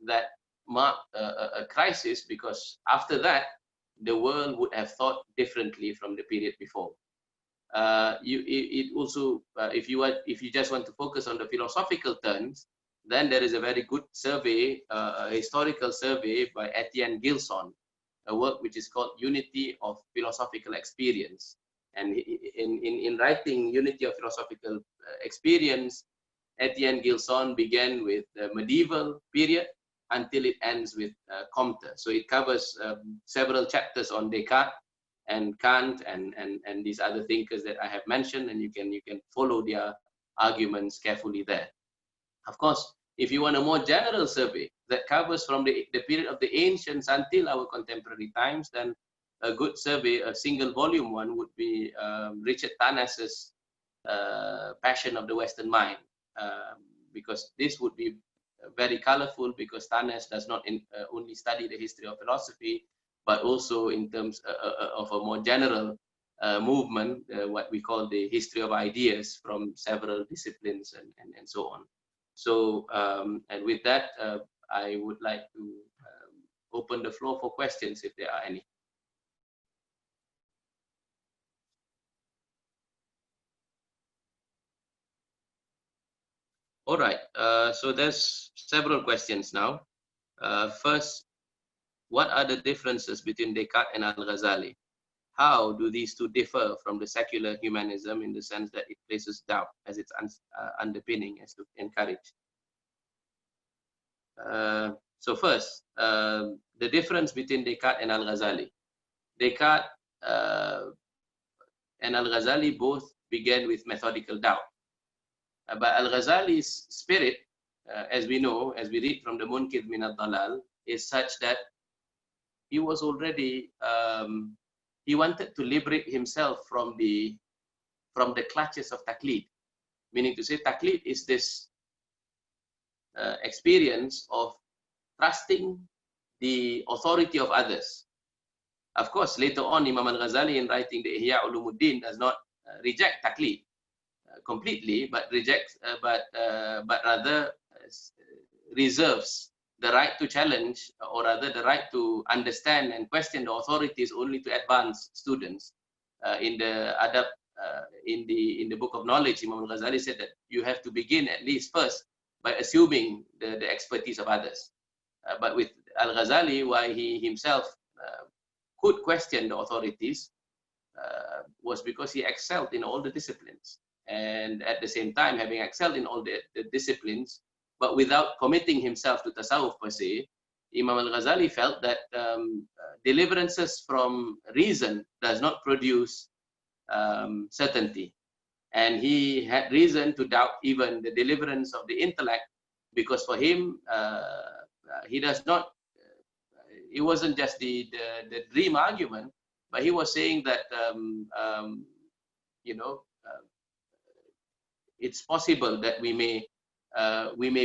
that marked a crisis, because after that, the world would have thought differently from the period before. It also, if you just want to focus on the philosophical terms, then there is a very good survey, a historical survey by Etienne Gilson, a work which is called Unity of Philosophical Experience. And in writing Unity of Philosophical Experience, Etienne Gilson began with the medieval period until it ends with Comte. So it covers several chapters on Descartes and Kant and these other thinkers that I have mentioned, and you can follow their arguments carefully there. Of course, if you want a more general survey that covers from the period of the ancients until our contemporary times, then a good survey, a single volume one, would be Richard Tanas's Passion of the Western Mind, because this would be very colorful, because Tanas does not only study the history of philosophy, but also in terms of a more general movement, what we call the history of ideas from several disciplines and so on. So, and with that, I would like to open the floor for questions if there are any. All right, so there's several questions now. First, what are the differences between Descartes and Al-Ghazali? How do these two differ from the secular humanism in the sense that it places doubt as its underpinning, as to encourage? So first, the difference between Descartes and Al-Ghazali. Descartes and Al-Ghazali both began with methodical doubt. But Al-Ghazali's spirit, as we know, as we read from the Munkidh min al-Dalal, is such that he was already, he wanted to liberate himself from the clutches of taqlid. Meaning to say, taqlid is this experience of trusting the authority of others. Of course, later on, Imam Al-Ghazali, in writing the Ihya Ulumuddin, does not reject taqlid completely, but rejects, but rather reserves the right to challenge, or rather the right to understand and question the authorities only to advanced students. In the Adab, in the Book of Knowledge, Imam Al-Ghazali said that you have to begin at least first by assuming the expertise of others. But with Al-Ghazali, why he himself could question the authorities was because he excelled in all the disciplines. And at the same time, having excelled in all the disciplines, but without committing himself to tasawwuf per se, Imam Al-Ghazali felt that deliverances from reason does not produce certainty. And he had reason to doubt even the deliverance of the intellect, because for him, he does not, it wasn't just the dream argument, but he was saying that, you know, it's possible that we may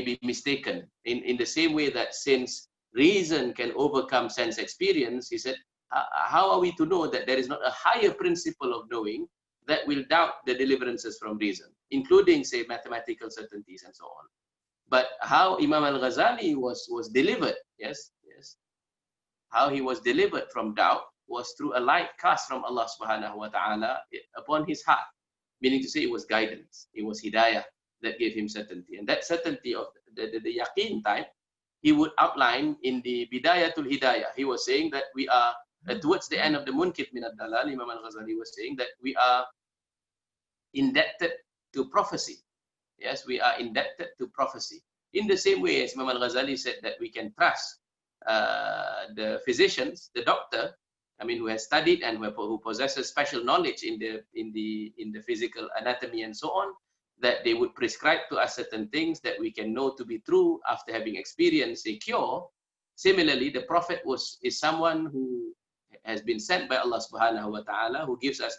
be mistaken in the same way that since reason can overcome sense experience, he said, how are we to know that there is not a higher principle of knowing that will doubt the deliverances from reason, including, say, mathematical certainties and so on. But how Imam Al-Ghazali was delivered, yes, how he was delivered from doubt was through a light cast from Allah subhanahu wa ta'ala upon his heart, meaning to say it was guidance, it was hidayah that gave him certainty. And that certainty of the yaqeen type, he would outline in the Bidayatul Hidayah. He was saying that we are, towards the end of the Munkit min ad-Dalal, Imam Al-Ghazali was saying that we are indebted to prophecy. Yes, we are indebted to prophecy. In the same way as Imam Al-Ghazali said that we can trust the physicians, the doctor, I mean, who has studied and who possesses special knowledge in the physical anatomy and so on, that they would prescribe to us certain things that we can know to be true after having experienced a cure. Similarly, the Prophet is someone who has been sent by Allah subhanahu wa ta'ala, who gives us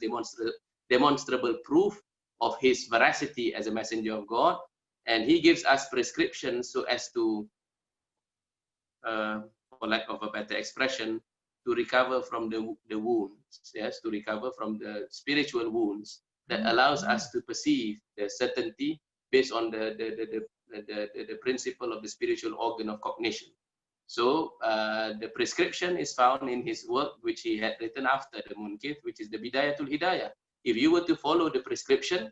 demonstrable proof of his veracity as a messenger of God, and he gives us prescriptions so as to, for lack of a better expression, to recover from the wounds, yes, to recover from the spiritual wounds that allows us to perceive the certainty based on the principle of the spiritual organ of cognition. So the prescription is found in his work, which he had written after the Munkit, which is the Bidayatul Hidayah. If you were to follow the prescription,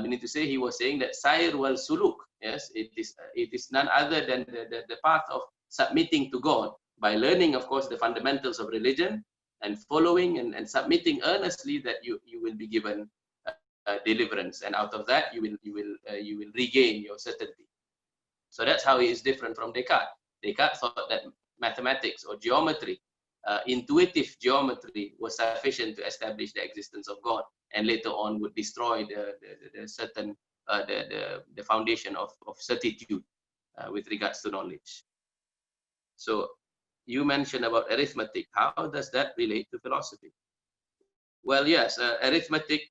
meaning to say, he was saying that Sair wal Suluk, yes, it is none other than the path of submitting to God by learning, of course, the fundamentals of religion and following and submitting earnestly, that you will be given deliverance, and out of that you will regain your certainty. So that's how he is different from Descartes. Descartes thought that mathematics or geometry, intuitive geometry, was sufficient to establish the existence of God, and later on would destroy the foundation of certitude with regards to knowledge. So you mentioned about arithmetic. How does that relate to philosophy? Well, yes, arithmetic.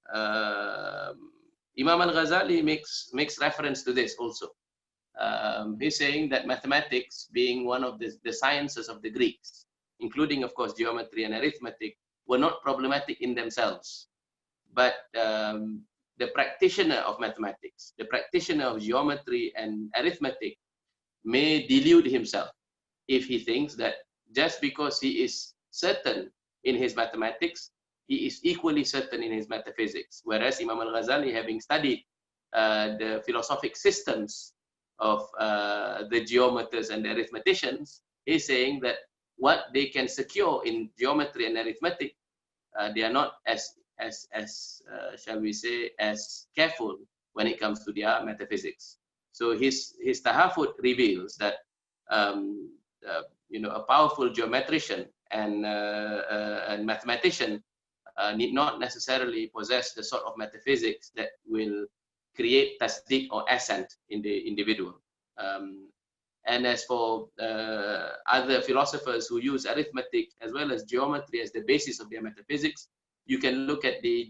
Imam Al-Ghazali makes reference to this also. He's saying that mathematics, being one of the sciences of the Greeks, including, of course, geometry and arithmetic, were not problematic in themselves. But the practitioner of mathematics, the practitioner of geometry and arithmetic, may delude himself if he thinks that just because he is certain in his mathematics, he is equally certain in his metaphysics. Whereas Imam Al-Ghazali, having studied the philosophic systems of the geometers and the arithmeticians, is saying that what they can secure in geometry and arithmetic, they are not as shall we say, as careful when it comes to their metaphysics. So his tahafut reveals that a powerful geometrician and mathematician need not necessarily possess the sort of metaphysics that will create tasdik or assent in the individual. And as for other philosophers who use arithmetic as well as geometry as the basis of their metaphysics, you can look at the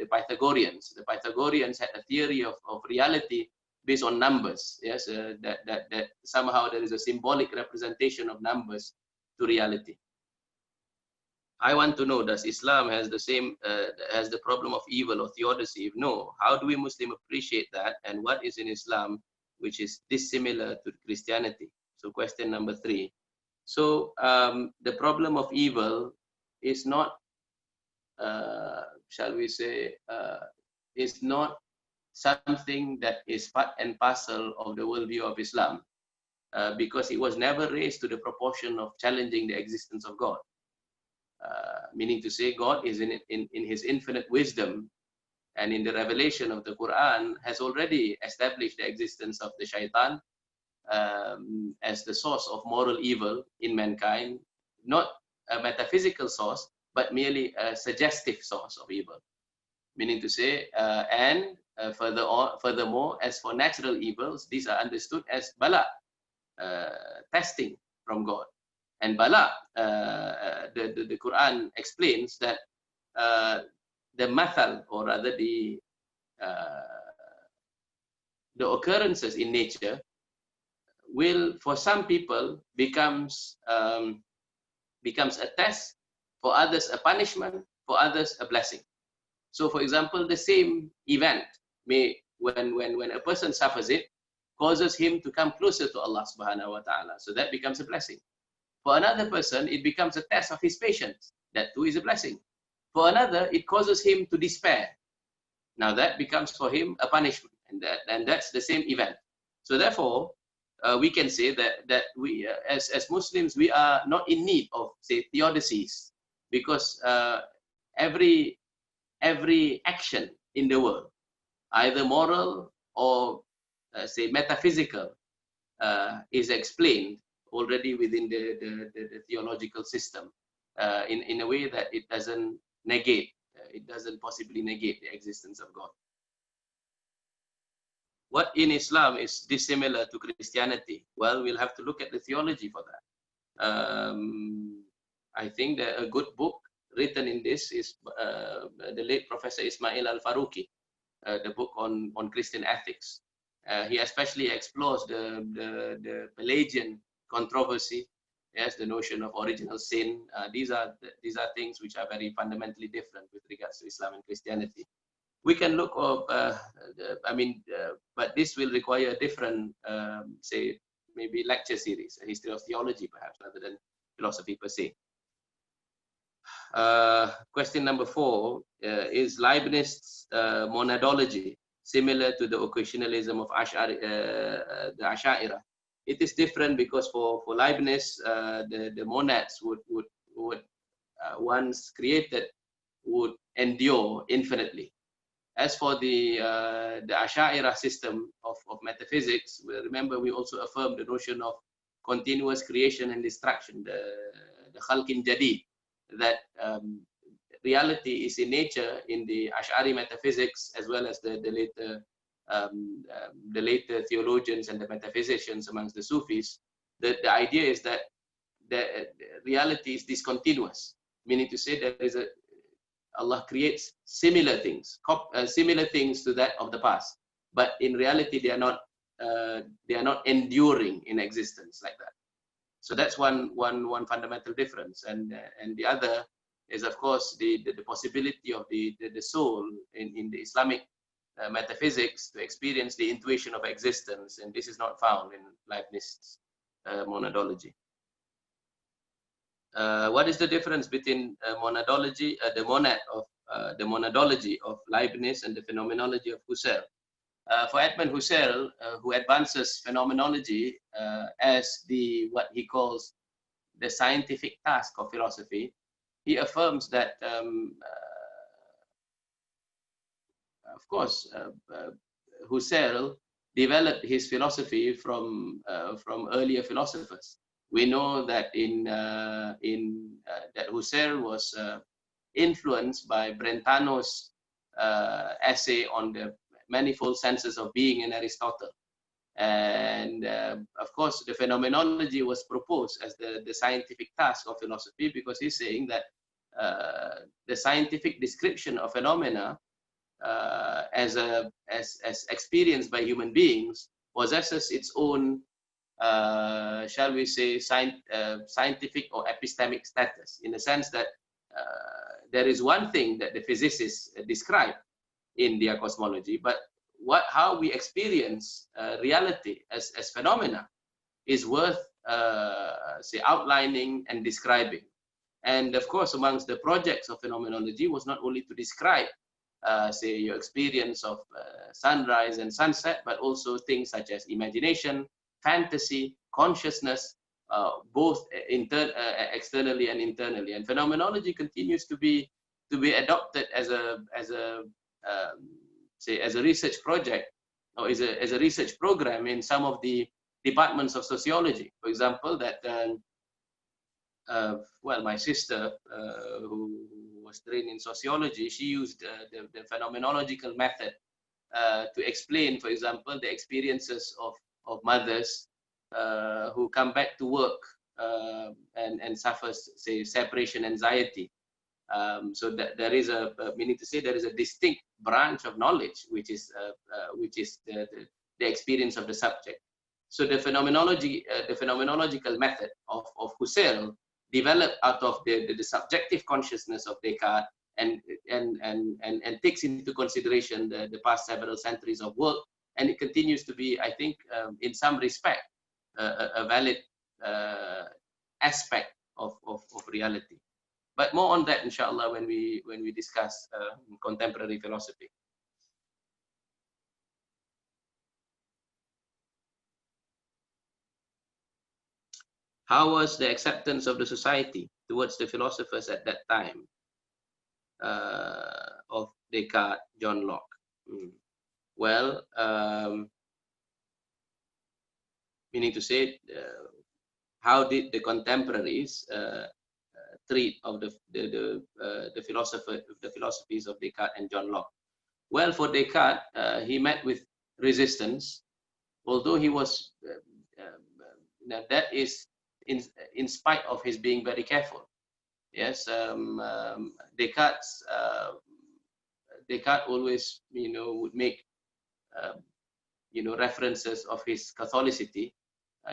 Pythagoreans. The Pythagoreans had a theory of reality based on numbers. Yes, that somehow there is a symbolic representation of numbers to reality. I want to know, does Islam has the problem of evil or theodicy? If no, how do we Muslims appreciate that, and what is in Islam which is dissimilar to Christianity? So question number 3. So the problem of evil is not, shall we say, is not something that is part and parcel of the worldview of Islam, because it was never raised to the proportion of challenging the existence of God. Meaning to say, God is in his infinite wisdom and in the revelation of the Quran has already established the existence of the shaitan, as the source of moral evil in mankind, not a metaphysical source, but merely a suggestive source of evil. Meaning to say, furthermore, as for natural evils, these are understood as bala, testing from God. And bala, the Quran explains that the mathal, or rather the occurrences in nature, will, for some people, becomes a test, for others a punishment, for others a blessing. So, for example, the same event may, when a person suffers it, causes him to come closer to Allah subhanahu wa ta'ala. So that becomes a blessing. For another person, it becomes a test of his patience. That too is a blessing. For another, it causes him to despair. Now that becomes for him a punishment, and that's the same event. So therefore, we can say that we, as Muslims, we are not in need of, say, theodicies, because every action in the world, either moral or say metaphysical, is explained already within the theological system in a way that it doesn't negate, it doesn't possibly negate the existence of God. What in Islam is dissimilar to Christianity? Well, we'll have to look at the theology for that. I think that a good book written in this is the late Professor Ismail Al-Faruqi, the book on Christian ethics. He especially explores the Pelagian controversy, yes, the notion of original sin. These are things which are very fundamentally different with regards to Islam and Christianity. We can look up, but this will require a different, say, maybe lecture series, a history of theology perhaps, rather than philosophy per se. Question number 4, is Leibniz's monadology similar to the occasionalism of the Ash'ari? It is different because for Leibniz, the monads would once created, would endure infinitely. As for the Ash'ari system of metaphysics, remember we also affirmed the notion of continuous creation and destruction, the khalqin jadid, that reality is in nature in the Ash'ari metaphysics, as well as the later theologians and the metaphysicians amongst the Sufis. The idea is that the reality is discontinuous, meaning to say that Allah creates similar things to that of the past, but in reality they are not enduring in existence like that. So that's one fundamental difference, and the other is, of course, the possibility of the soul in the Islamic metaphysics to experience the intuition of existence, and this is not found in Leibniz's monadology. What is the difference between monadology, the monadology of Leibniz and the phenomenology of Husserl? For Edmund Husserl, who advances phenomenology as what he calls the scientific task of philosophy, he affirms that, of course, Husserl developed his philosophy from earlier philosophers. We know that that Husserl was influenced by Brentano's essay on the manifold senses of being in Aristotle, and of course the phenomenology was proposed as the scientific task of philosophy, because he's saying that the scientific description of phenomena as experienced by human beings possesses its own, shall we say, scientific or epistemic status, in the sense that there is one thing that the physicists describe in their cosmology, but how we experience reality as phenomena is worth, say, outlining and describing. And of course, amongst the projects of phenomenology was not only to describe, say, your experience of sunrise and sunset, but also things such as imagination, fantasy, consciousnness, both externally and internally. And phenomenology continues to be adopted as a research project, or as a research program in some of the departments of sociology. For example, that well, my sister, who was trained in sociology, she used the phenomenological method to explain, for example, the experiences of mothers who come back to work and suffer, say, separation anxiety. So that there is meaning to say, there is a distinct branch of knowledge which is the experience of the subject. So the phenomenological method of Husserl developed out of the subjective consciousness of Descartes and takes into consideration the past several centuries of work, and it continues to be, I think, in some respect, a valid aspect of reality. But more on that, inshallah, when we discuss contemporary philosophy. How was the acceptance of the society towards the philosophers at that time of Descartes, John Locke? Well, meaning to say, how did the contemporaries treat of the philosophies of Descartes and John Locke? Well, for Descartes, he met with resistance, although he was that is in spite of his being very careful. Yes, Descartes always, would make references of his Catholicity.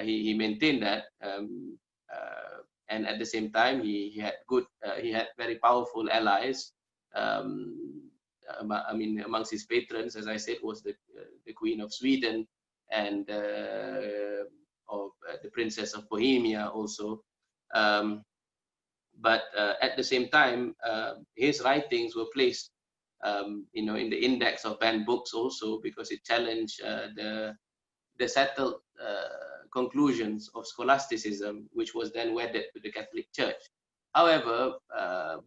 He maintained that, and at the same time, he had very powerful allies. I mean, amongst his patrons, as I said, was the Queen of Sweden and of the Princess of Bohemia also. But at the same time, his writings were placed, in the index of banned books also, because it challenged the settled conclusions of scholasticism, which was then wedded to the Catholic Church. However,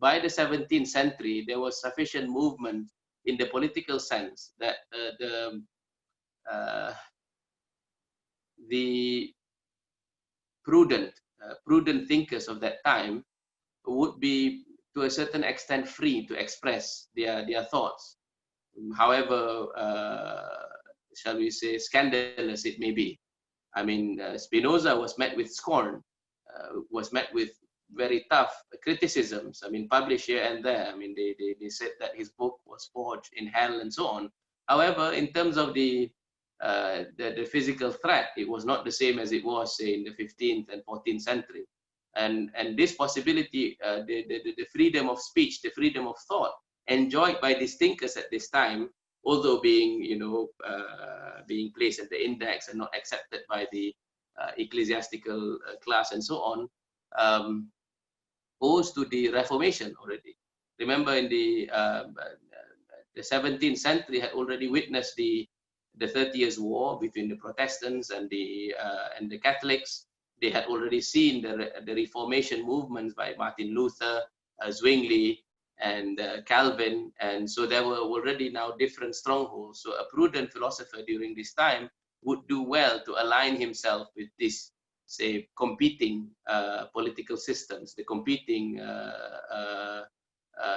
by the 17th century, there was sufficient movement in the political sense that the prudent thinkers of that time would be, to a certain extent, free to express their thoughts, however, shall we say, scandalous it may be. I mean, Spinoza was met with scorn, was met with very tough criticisms. I mean, published here and there. I mean, they said that his book was forged in hell and so on. However, in terms of the physical threat, it was not the same as it was, say, in the 15th and 14th century. And this possibility, the freedom of speech, the freedom of thought enjoyed by these thinkers at this time, although being, being placed at the index and not accepted by the ecclesiastical class and so on, owes to the Reformation already. Remember, in the 17th century had already witnessed the 30 Years' War between the Protestants and the Catholics. They had already seen the Reformation movements by Martin Luther, Zwingli, and Calvin, and so there were already now different strongholds. So a prudent philosopher during this time would do well to align himself with this, say, competing political systems, the competing,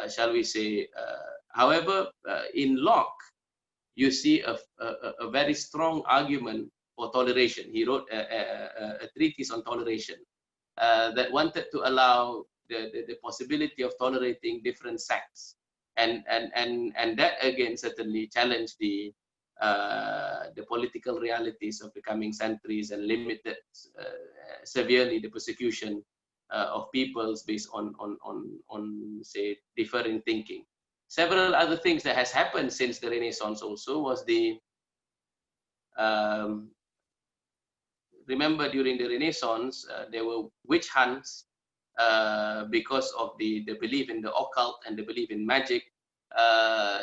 shall we say, however, in Locke, you see a very strong argument for toleration. He wrote a treatise on toleration that wanted to allow the possibility of tolerating different sects, and that again certainly challenged the political realities of the coming centuries and limited severely the persecution of peoples based on say differing thinking. Several other things that has happened since the Renaissance also was the remember during the Renaissance there were witch hunts because of the belief in the occult and the belief in magic.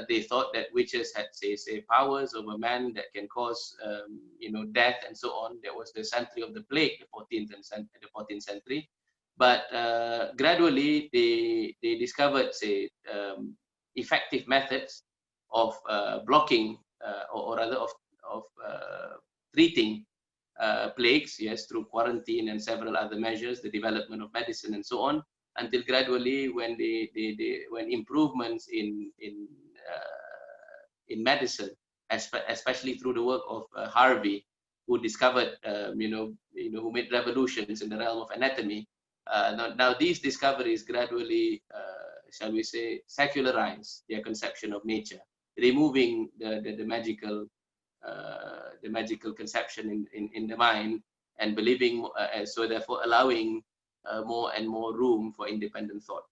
They thought that witches had say powers over man that can cause death and so on. There was the century of the plague, the 14th century. But gradually they discovered effective methods of blocking or rather of treating plagues, yes, through quarantine and several other measures, the development of medicine and so on, until gradually when when improvements in medicine, especially through the work of Harvey, who discovered, who made revolutions in the realm of anatomy. Now these discoveries gradually, shall we say, secularize their conception of nature, removing the magical conception in the mind, and believing, so therefore allowing more and more room for independent thought.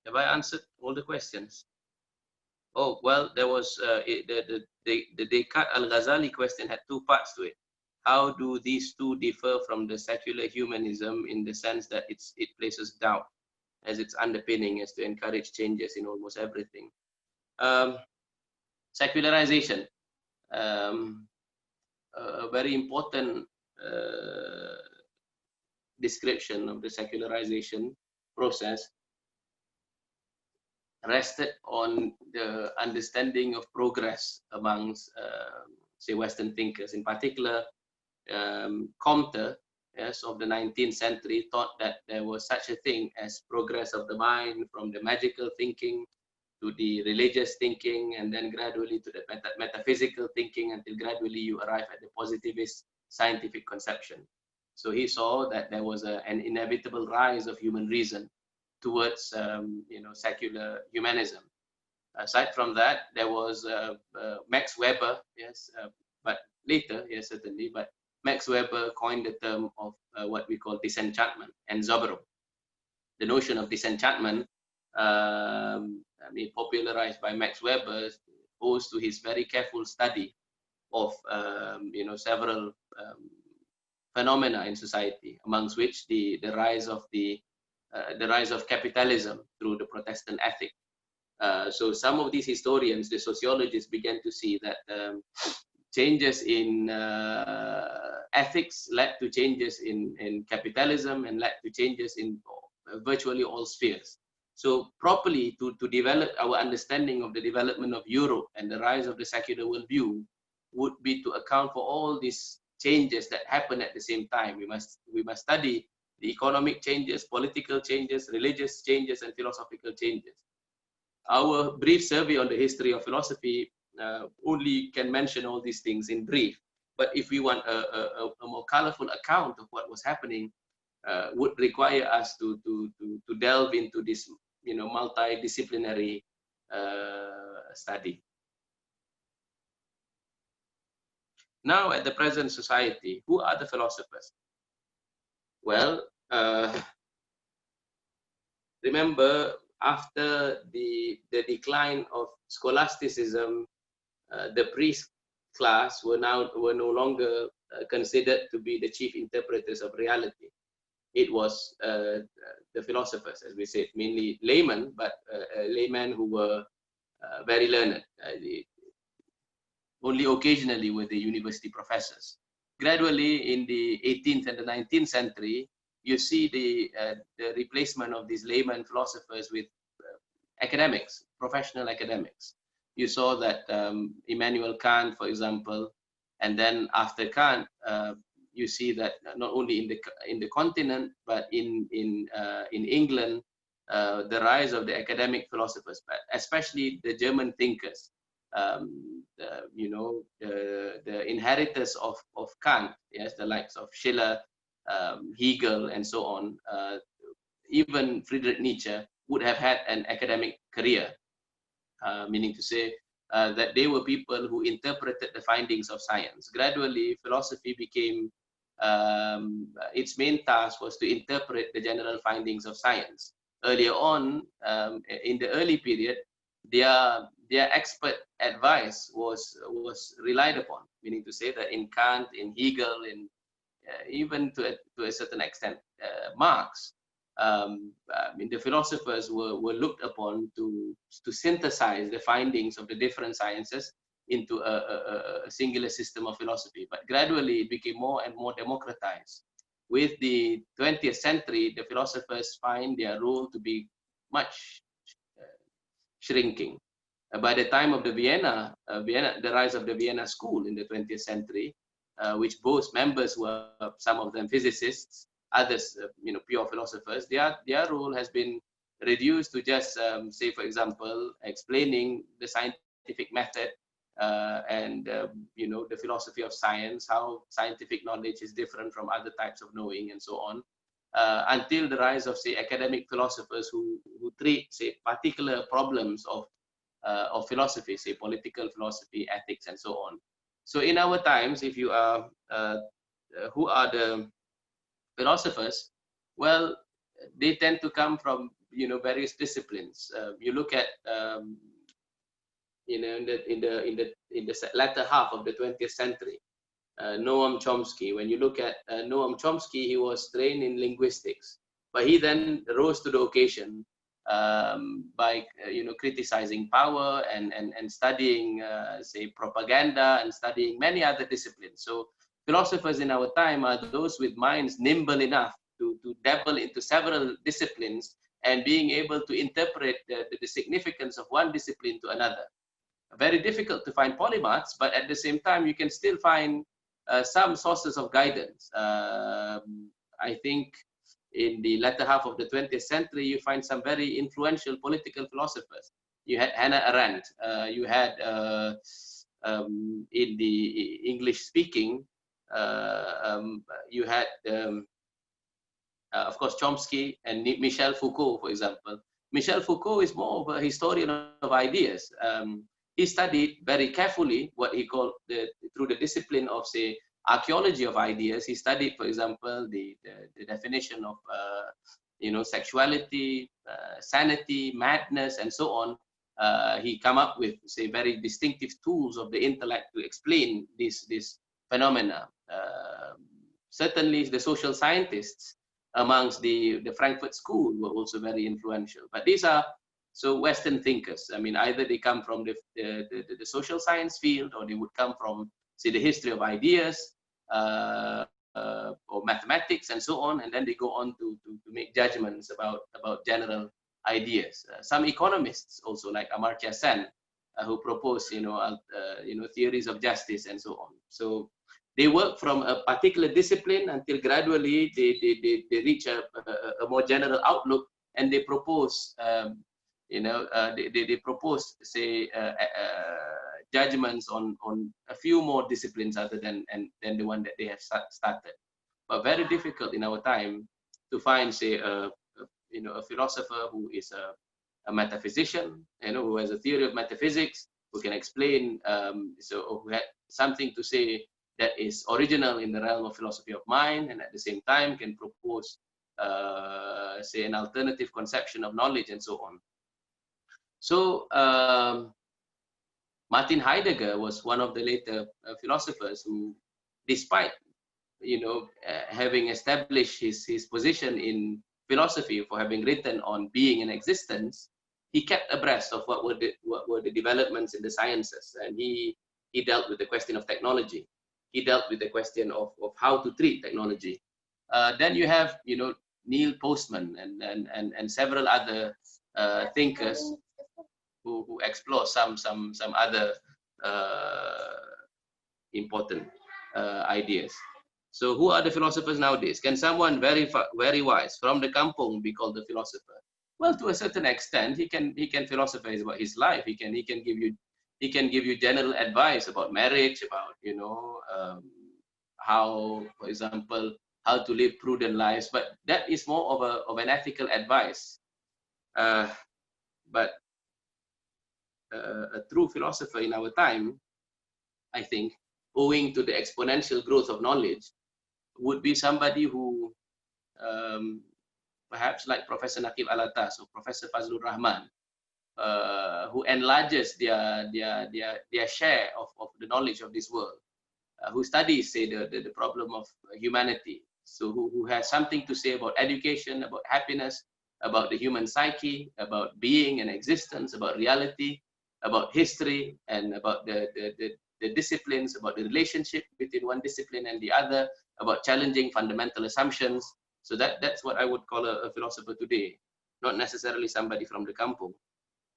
Have I answered all the questions? Oh, well, there was the Descartes Al-Ghazali question had two parts to it. How do these two differ from the secular humanism in the sense that it places doubt as its underpinning, as to encourage changes in almost everything? Secularization, a very important description of the secularization process rested on the understanding of progress amongst, say, Western thinkers. In particular, Comte, yes, of the 19th century, thought that there was such a thing as progress of the mind, from the magical thinking to the religious thinking, and then gradually to the metaphysical thinking, until gradually you arrive at the positivist scientific conception. So he saw that there was an inevitable rise of human reason towards secular humanism. Aside from that, there was Max Weber, yes, but later, yes, certainly, but Max Weber coined the term of what we call disenchantment and Zauberung. The notion of disenchantment, popularized by Max Weber, owes to his very careful study of several phenomena in society, amongst which the rise of capitalism through the Protestant ethic. So some of these historians, the sociologists, began to see that changes in ethics led to changes in capitalism, and led to changes in virtually all spheres. So properly to develop our understanding of the development of Europe and the rise of the secular worldview would be to account for all these changes that happen at the same time. We must study the economic changes, political changes, religious changes, and philosophical changes. Our brief survey on the history of philosophy only can mention all these things in brief. But if we want a more colorful account of what was happening, would require us to delve into this, multidisciplinary study. Now, at the present society, who are the philosophers? Well, remember, after the decline of scholasticism, the priest class were no longer considered to be the chief interpreters of reality. It was the philosophers, as we said, mainly laymen, but laymen who were very learned. Only occasionally were the university professors. Gradually, in the 18th and the 19th century, you see the replacement of these layman philosophers with academics, professional academics. You saw that Immanuel Kant, for example, and then after Kant, you see that not only in the continent, but in England, the rise of the academic philosophers, but especially the German thinkers, the inheritors of Kant, yes, the likes of Schiller, Hegel, and so on. Even Friedrich Nietzsche would have had an academic career, meaning to say that they were people who interpreted the findings of science. Gradually, philosophy became, its main task was to interpret the general findings of science. Earlier on, in the early period, their expert advice was relied upon, meaning to say that in Kant, in Hegel, in even to a certain extent Marx, the philosophers were looked upon to synthesize the findings of the different sciences into a singular system of philosophy. But gradually it became more and more democratized. With the 20th century, the philosophers find their role to be much shrinking. By the time of the the rise of the Vienna School in the 20th century, which boasts members who are some of them physicists, others, pure philosophers, their role has been reduced to just, say, for example, explaining the scientific method and the philosophy of science, how scientific knowledge is different from other types of knowing, and so on. Until the rise of, say, academic philosophers who treat, say, particular problems of philosophy, say political philosophy, ethics, and so on. So in our times, if you are, who are the philosophers? Well, they tend to come from various disciplines. You look at in the latter half of the 20th century, Noam Chomsky. When you look at Noam Chomsky, he was trained in linguistics, but he then rose to the occasion by criticizing power and studying, say, propaganda, and studying many other disciplines. So philosophers in our time are those with minds nimble enough to dabble into several disciplines and being able to interpret the significance of one discipline to another. Very difficult to find polymaths, but at the same time, you can still find some sources of guidance. I think in the latter half of the 20th century, you find some very influential political philosophers. You had Hannah Arendt. You had in the English speaking, you had of course Chomsky and Michel Foucault, for example. Michel Foucault is more of a historian of ideas. He studied very carefully what he called through the discipline of, say, archaeology of ideas. He studied, for example, the definition of sexuality, sanity, madness, and so on. He come up with, say, very distinctive tools of the intellect to explain this phenomena. Certainly, the social scientists amongst the Frankfurt School were also very influential. But these are Western thinkers. I mean, either they come from the social science field, or they would come from, say, the history of ideas, or mathematics, and so on, and then they go on to make judgments about general ideas. Some economists also, like Amartya Sen, who propose theories of justice, and so on. So they work from a particular discipline until gradually they reach a more general outlook, and they propose they propose, say, judgments on a few more disciplines other than the one that they have started. But very difficult in our time to find, say, a philosopher who is a metaphysician, who has a theory of metaphysics, who can explain, who had something to say that is original in the realm of philosophy of mind, and at the same time can propose, say, an alternative conception of knowledge, and so on. So Martin Heidegger was one of the later philosophers who, despite having established his position in philosophy for having written on being and existence, he kept abreast of what were the developments in the sciences, and he dealt with the question of technology. He dealt with the question of how to treat technology. Then you have Neil Postman and several other thinkers who explore some other important ideas. So who are the philosophers nowadays? Can someone very wise from the kampung be called a philosopher? Well, to a certain extent, he can philosophize about his life. He can give you general advice about marriage, about how, for example, how to live prudent lives. But that is more of an ethical advice. But a true philosopher in our time, I think, owing to the exponential growth of knowledge, would be somebody who, perhaps like Professor Naqib Alatas or Professor Fazlur Rahman, who enlarges their share of the knowledge of this world, who studies, say, the problem of humanity. So who has something to say about education, about happiness, about the human psyche, about being and existence, about reality, about history, and about the disciplines, about the relationship between one discipline and the other, about challenging fundamental assumptions. So that's what I would call a philosopher today, not necessarily somebody from the kampung.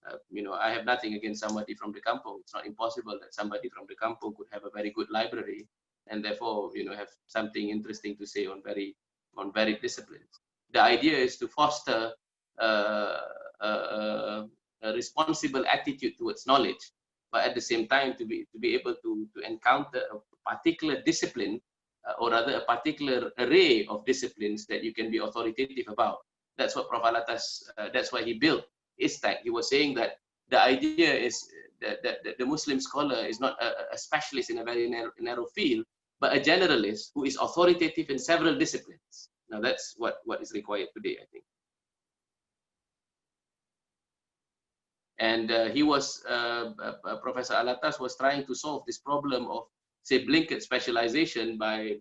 I have nothing against somebody from the kampung. It's not impossible that somebody from the kampung could have a very good library and therefore, have something interesting to say on varied disciplines. The idea is to foster a responsible attitude towards knowledge, but at the same time to be able to encounter a particular discipline, or rather a particular array of disciplines that you can be authoritative about. That's what Prof. Alatas, that's why he built ISTAC. He was saying that the idea is that the Muslim scholar is not a specialist in a very narrow field, but a generalist who is authoritative in several disciplines. Now that's what is required today, I think. And Professor Alatas was trying to solve this problem of, say, blanket specialization by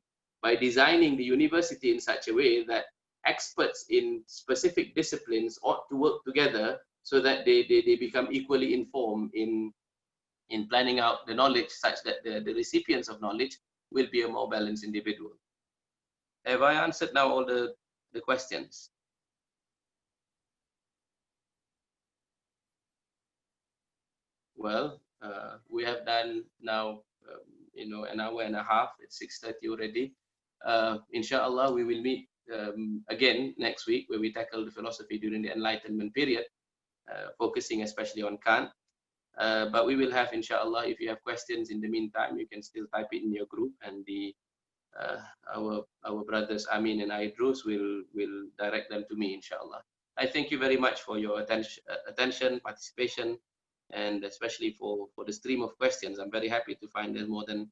designing the university in such a way that experts in specific disciplines ought to work together so that they become equally informed in planning out the knowledge such that the recipients of knowledge will be a more balanced individual. Have I answered now all the questions? Well, we have done now, an hour and a half. It's 6:30 already. Inshallah, we will meet again next week, where we tackle the philosophy during the Enlightenment period, focusing especially on Kant. But we will have, inshallah, if you have questions in the meantime, you can still type it in your group, and our brothers Amin and Idrus will direct them to me, inshallah. I thank you very much for your attention, participation, and especially for the stream of questions. I'm very happy to find there's more than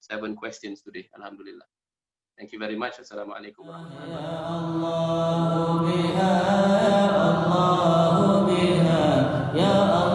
7 questions today. Alhamdulillah. Thank you very much. Assalamualaikum warahmatullahi wabarakatuh.